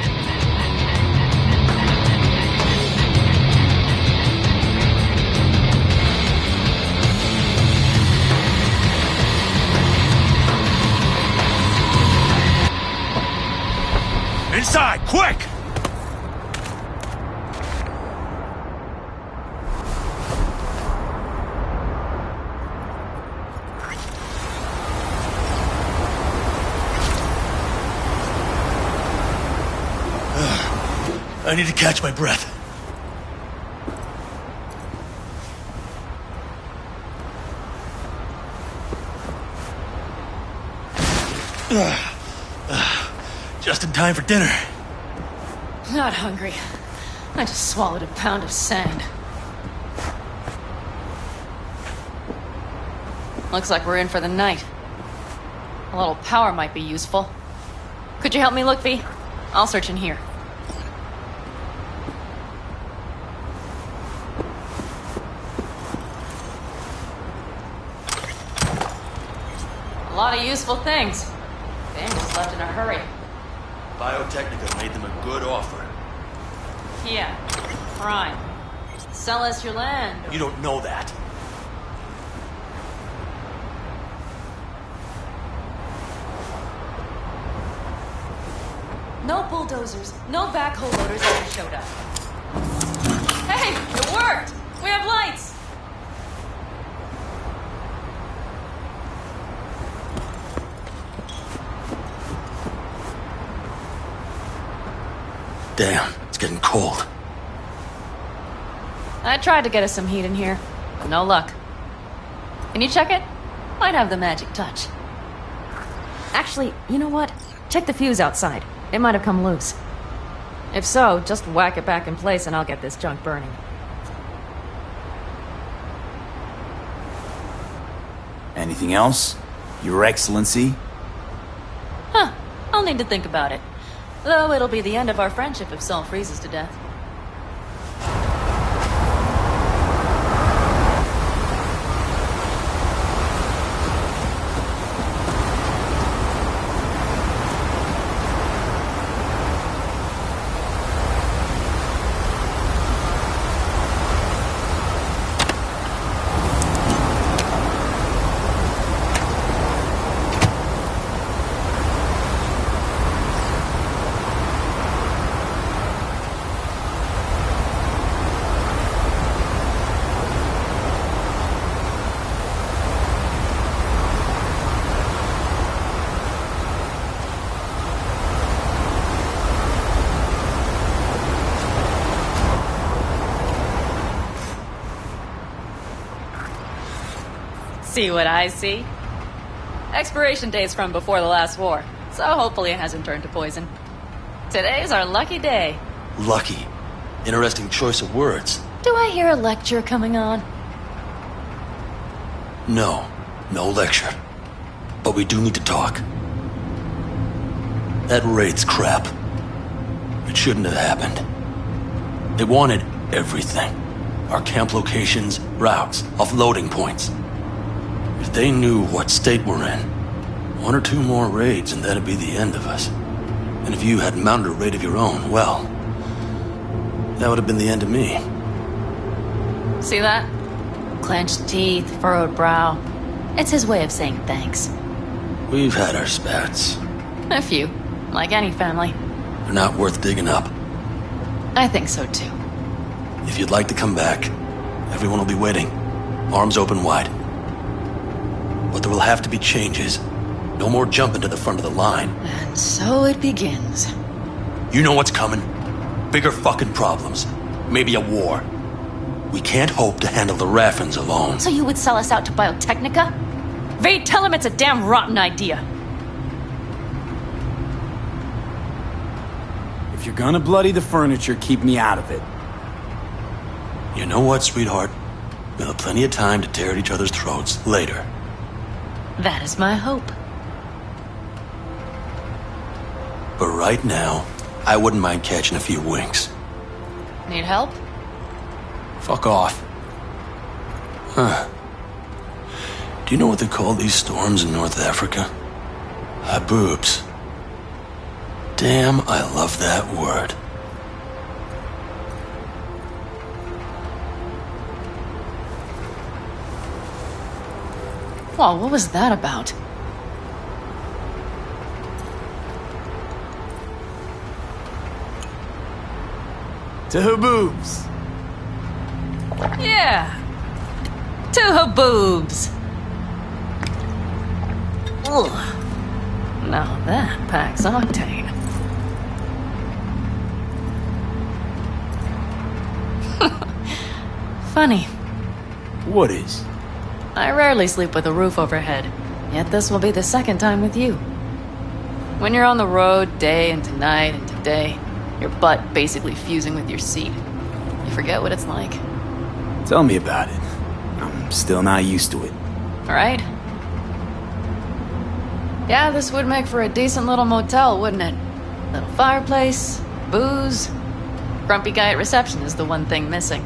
Inside, quick! I need to catch my breath. Just in time for dinner. Not hungry. I just swallowed a pound of sand. Looks like we're in for the night. A little power might be useful. Could you help me look, V? I'll search in here. A lot of useful things. Daniels left in a hurry. Biotechnica made them a good offer. Yeah, prime. Sell us your land. You don't know that. No bulldozers, no backhoe loaders ever showed up. Hey, it worked! We have lights! Damn, it's getting cold. I tried to get us some heat in here. No luck. Can you check it? Might have the magic touch. Actually, you know what? Check the fuse outside. It might have come loose. If so, just whack it back in place and I'll get this junk burning. Anything else? Your Excellency? Huh. I'll need to think about it. Though it'll be the end of our friendship if Saul freezes to death. See what I see? Expiration date's from before the last war, so hopefully it hasn't turned to poison. Today's our lucky day. Lucky. Interesting choice of words. Do I hear a lecture coming on? No. No lecture. But we do need to talk. That raid's crap. It shouldn't have happened. They wanted everything. Our camp locations, routes, offloading points. If they knew what state we're in, 1 or 2 more raids and that'd be the end of us. And if you had mounted a raid of your own, well, that would have been the end of me. See that? Clenched teeth, furrowed brow. It's his way of saying thanks. We've had our spats. A few, like any family. They're not worth digging up. I think so too. If you'd like to come back, everyone will be waiting. Arms open wide. But there will have to be changes. No more jumping to the front of the line. And so it begins. You know what's coming. Bigger fucking problems. Maybe a war. We can't hope to handle the Raffins alone. So you would sell us out to Biotechnica? Vade, tell him it's a damn rotten idea. If you're gonna bloody the furniture, keep me out of it. You know what, sweetheart? We'll have plenty of time to tear at each other's throats later. That is my hope. But right now, I wouldn't mind catching a few winks. Need help? Fuck off. Huh. Do you know what they call these storms in North Africa? Haboobs. Damn, I love that word. Whoa, what was that about? To Haboobs. Yeah. To Haboobs. Ugh. Now that packs octane. Funny. What is? I rarely sleep with a roof overhead, yet this will be the second time with you. When you're on the road day into night into day, your butt basically fusing with your seat, you forget what it's like. Tell me about it. I'm still not used to it. Right? Yeah, this would make for a decent little motel, wouldn't it? Little fireplace, booze. Grumpy guy at reception is the one thing missing.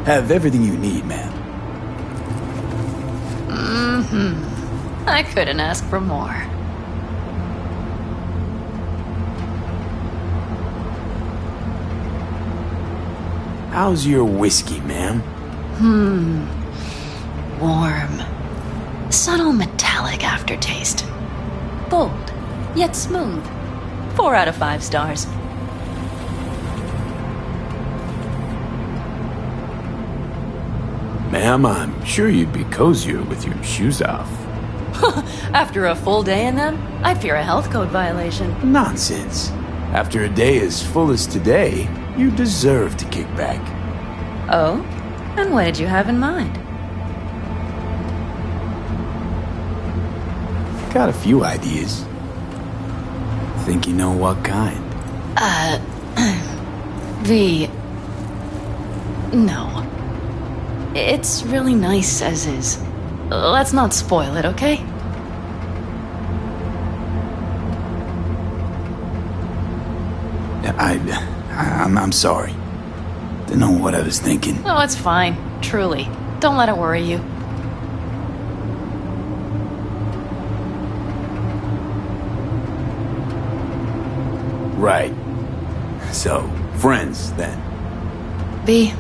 Have everything you need, man. Mm-hmm. I couldn't ask for more. How's your whiskey, ma'am? Warm. Subtle metallic aftertaste. Bold, yet smooth. 4 out of 5 stars. Ma'am, I'm sure you'd be cozier with your shoes off. After a full day in them, I fear a health code violation. Nonsense. After a day as full as today, you deserve to kick back. Oh? And what did you have in mind? Got a few ideas. Think you know what kind? No. It's really nice as is. Let's not spoil it, okay? I'm sorry. Didn't know what I was thinking. Oh, it's fine. Truly. Don't let it worry you. Right. So, friends, then. B,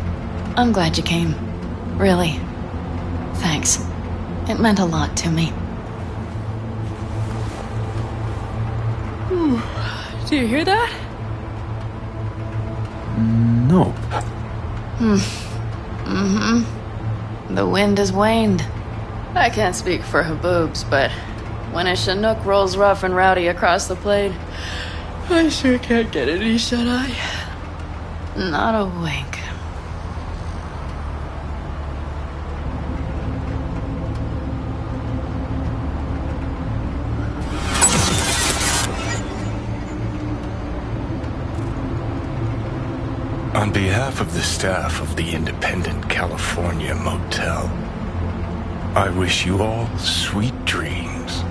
I'm glad you came. Really. Thanks. It meant a lot to me. Do you hear that? No. The wind has waned. I can't speak for Haboobs, but when a Chinook rolls rough and rowdy across the plain, I sure can't get any shut-eye. Not a wink. On behalf of the staff of the Independent California Motel, I wish you all sweet dreams.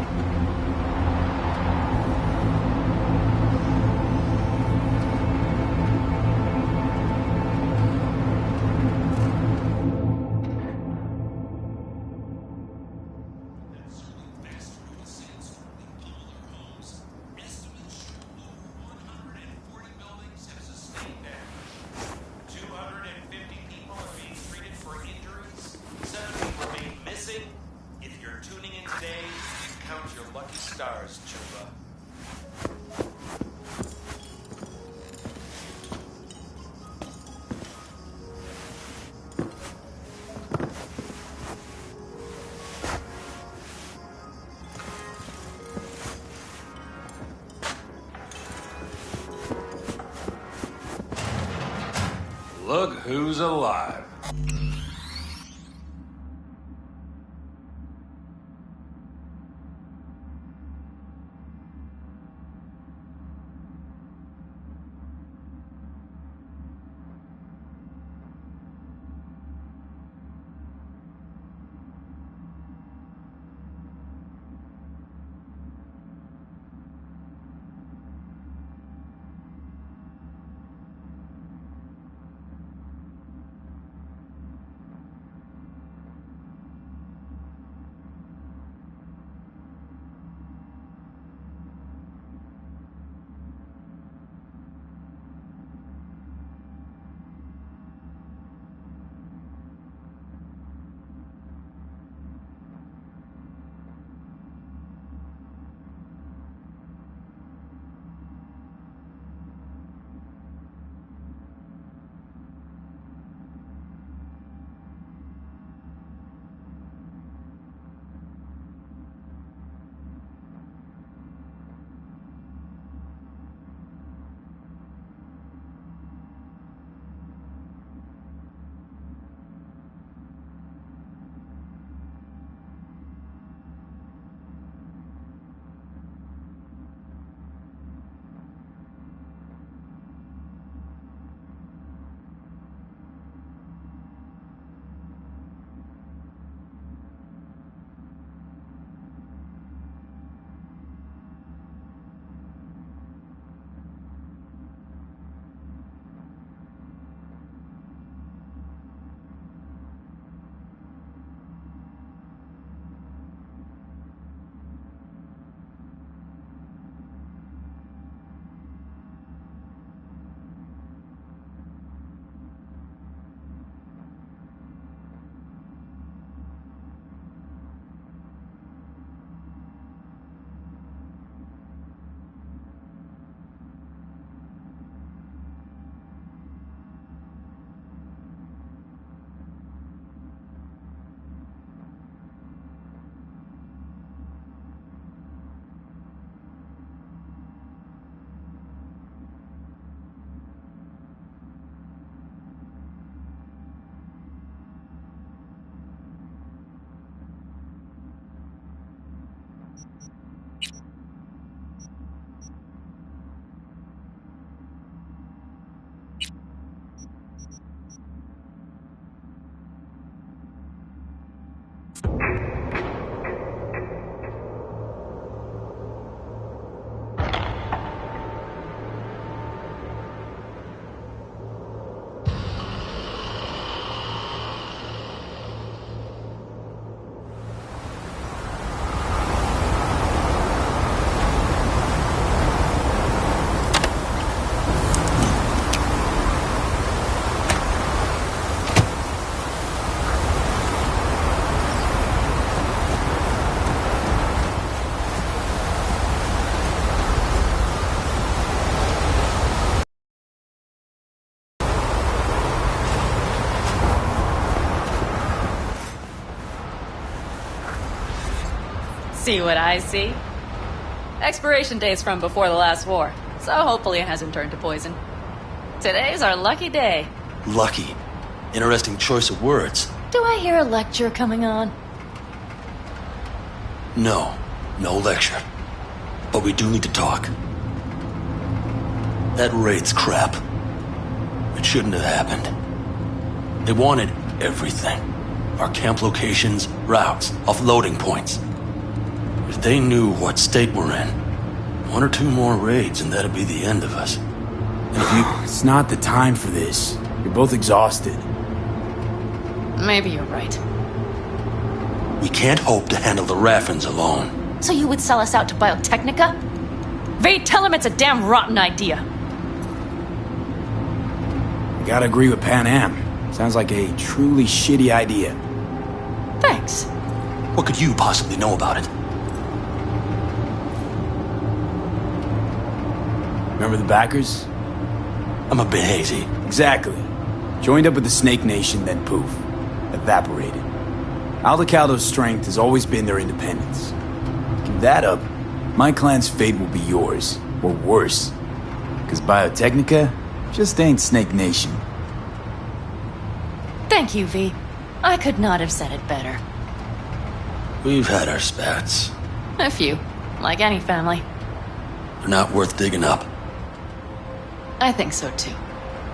Look who's alive. See what I see? Expiration date's from before the last war, so hopefully it hasn't turned to poison. Today's our lucky day. Lucky. Interesting choice of words. Do I hear a lecture coming on? No. No lecture. But we do need to talk. That raid's crap. It shouldn't have happened. They wanted everything. Our camp locations, routes, offloading points. If they knew what state we're in, 1 or 2 more raids and that'd be the end of us. And if you... It's not the time for this. You're both exhausted. Maybe you're right. We can't hope to handle the Raffins alone. So you would sell us out to Biotechnica? Vay, tell him it's a damn rotten idea. I gotta agree with Pan Am. Sounds like a truly shitty idea. Thanks. What could you possibly know about it? Remember the backers? I'm a bit hazy. Exactly. Joined up with the Snake Nation, then poof. Evaporated. Aldecaldo's strength has always been their independence. Give that up, my clan's fate will be yours. Or worse. Because Biotechnica just ain't Snake Nation. Thank you, V. I could not have said it better. We've had our spats. A few. Like any family. They're not worth digging up. I think so too.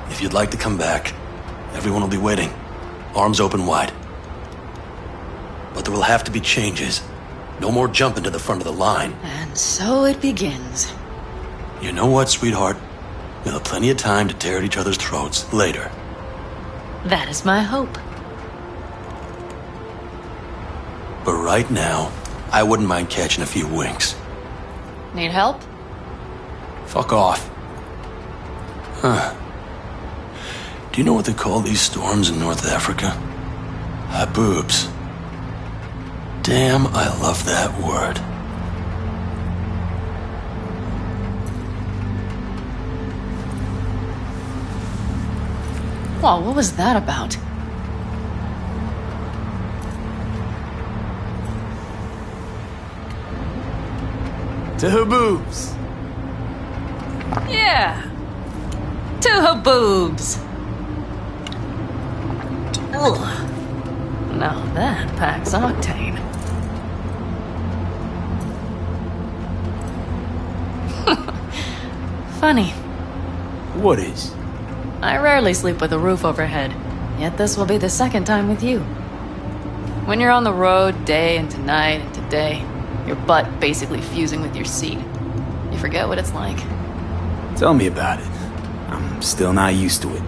If you'd like to come back, everyone will be waiting. Arms open wide. But there will have to be changes. No more jumping to the front of the line. And so it begins. You know what, sweetheart? We'll have plenty of time to tear at each other's throats later. That is my hope. But right now, I wouldn't mind catching a few winks. Need help? Fuck off. Huh. Do you know what they call these storms in North Africa? Haboobs. Damn, I love that word. Well, what was that about? To Haboobs. Yeah. To Haboobs. Ugh. Now that packs octane. Funny. What is? I rarely sleep with a roof overhead, yet this will be the second time with you. When you're on the road day into night into day, your butt basically fusing with your seat, you forget what it's like. Tell me about it. I'm still not used to it.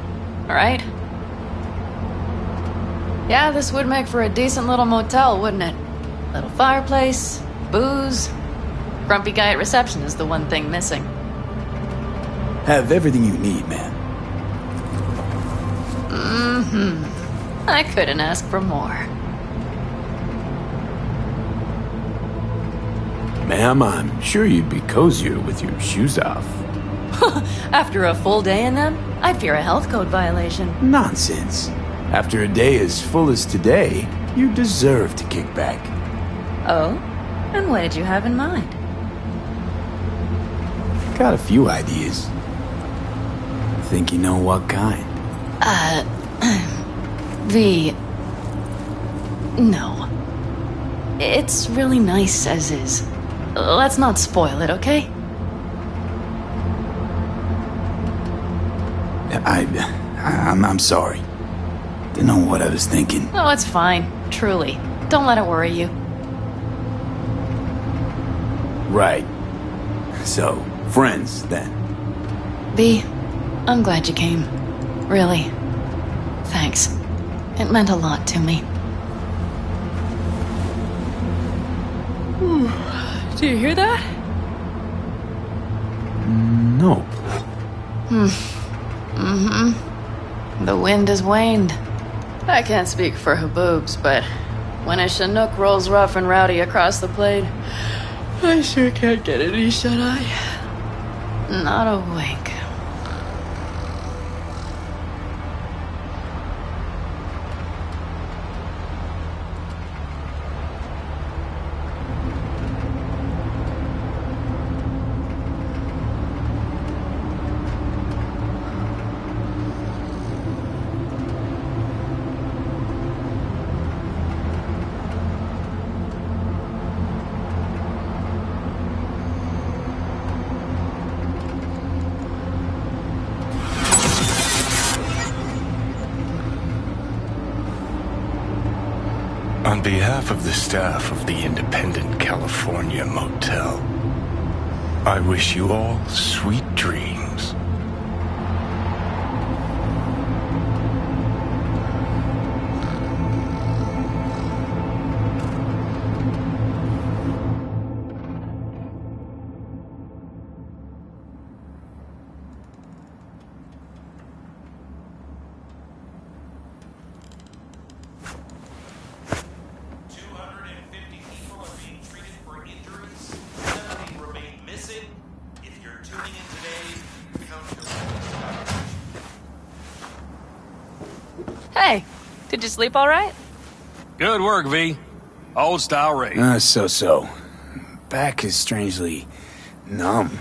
Right? Yeah, this would make for a decent little motel, wouldn't it? Little fireplace, booze. Grumpy guy at reception is the one thing missing. Have everything you need, man. Mm-hmm. I couldn't ask for more. Ma'am, I'm sure you'd be cozier with your shoes off. After a full day in them, I'd fear a health code violation. Nonsense. After a day as full as today, you deserve to kick back. Oh? And what did you have in mind? Got a few ideas. Think you know what kind? V... No. It's really nice as is. Let's not spoil it, okay? I'm sorry. Didn't know what I was thinking. Oh, it's fine. Truly. Don't let it worry you. Right. So, friends, then. B, I'm glad you came. Really. Thanks. It meant a lot to me. Do you hear that? No. The wind has waned. I can't speak for Haboobs, but when a Chinook rolls rough and rowdy across the plain, I sure can't get any shut-eye. Not a wink. On behalf of the staff of the Independent California Motel, I wish you all sweet dreams. Hey, did you sleep all right? Good work, V. Old style raid. So. Back is strangely numb.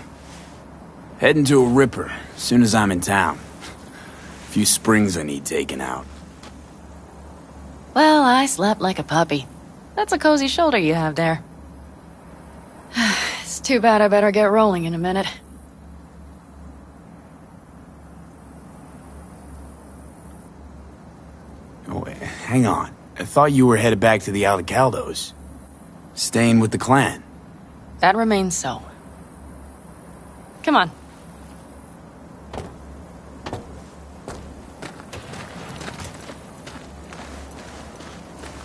Heading to a ripper as soon as I'm in town. A few springs I need taken out. Well, I slept like a puppy. That's a cozy shoulder you have there. It's too bad I better get rolling in a minute. Oh, hang on. I thought you were headed back to the Aldecaldos. Staying with the clan. That remains so. Come on.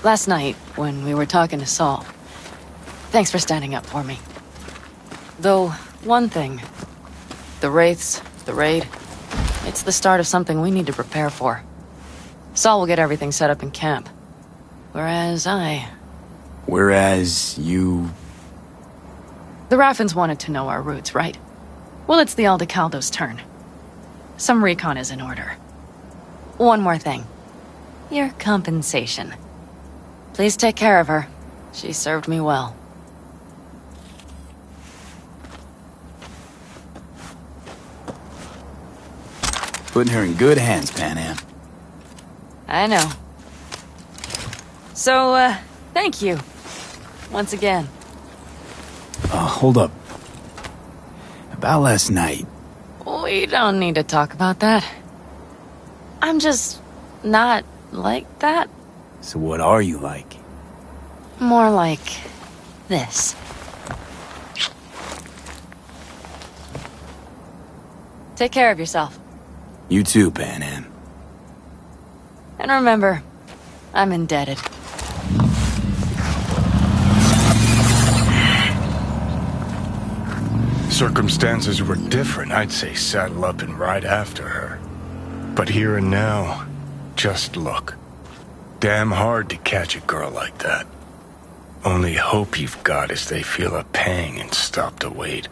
Last night, when we were talking to Saul, thanks for standing up for me. Though, one thing. The Wraiths, the raid, it's the start of something we need to prepare for. Saul will get everything set up in camp. Whereas you... The Raffins wanted to know our routes, right? Well, it's the Aldecaldos' turn. Some recon is in order. One more thing. Your compensation. Please take care of her. She served me well. Putting her in good hands, Panam. I know. So, thank you. Once again. Hold up. About last night. We don't need to talk about that. I'm just not like that. So what are you like? More like this. Take care of yourself. You too, Panam. And remember, I'm indebted. Circumstances were different, I'd say saddle up and ride after her. But here and now, just look. Damn hard to catch a girl like that. Only hope you've got is they feel a pang and stop to wait.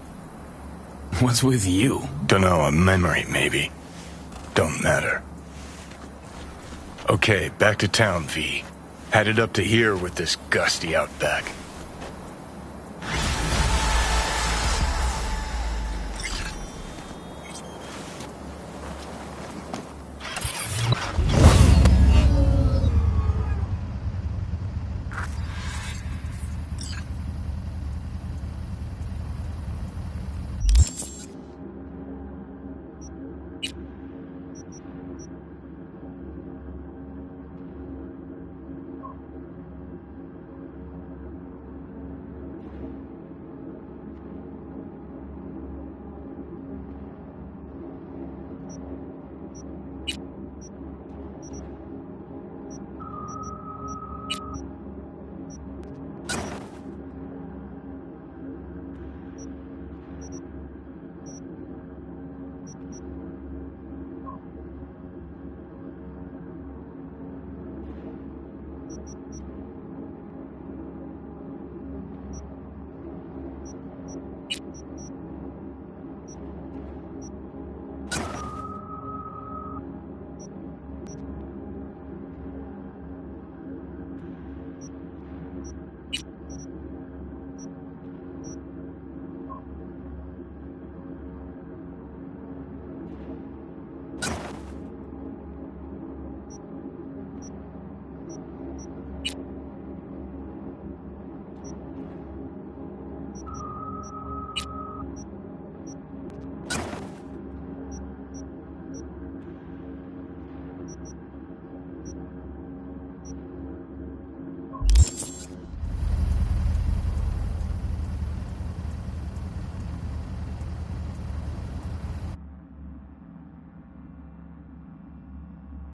What's with you? Dunno, a memory maybe. Don't matter. Okay, back to town, V. Headed up to here with this gusty outback.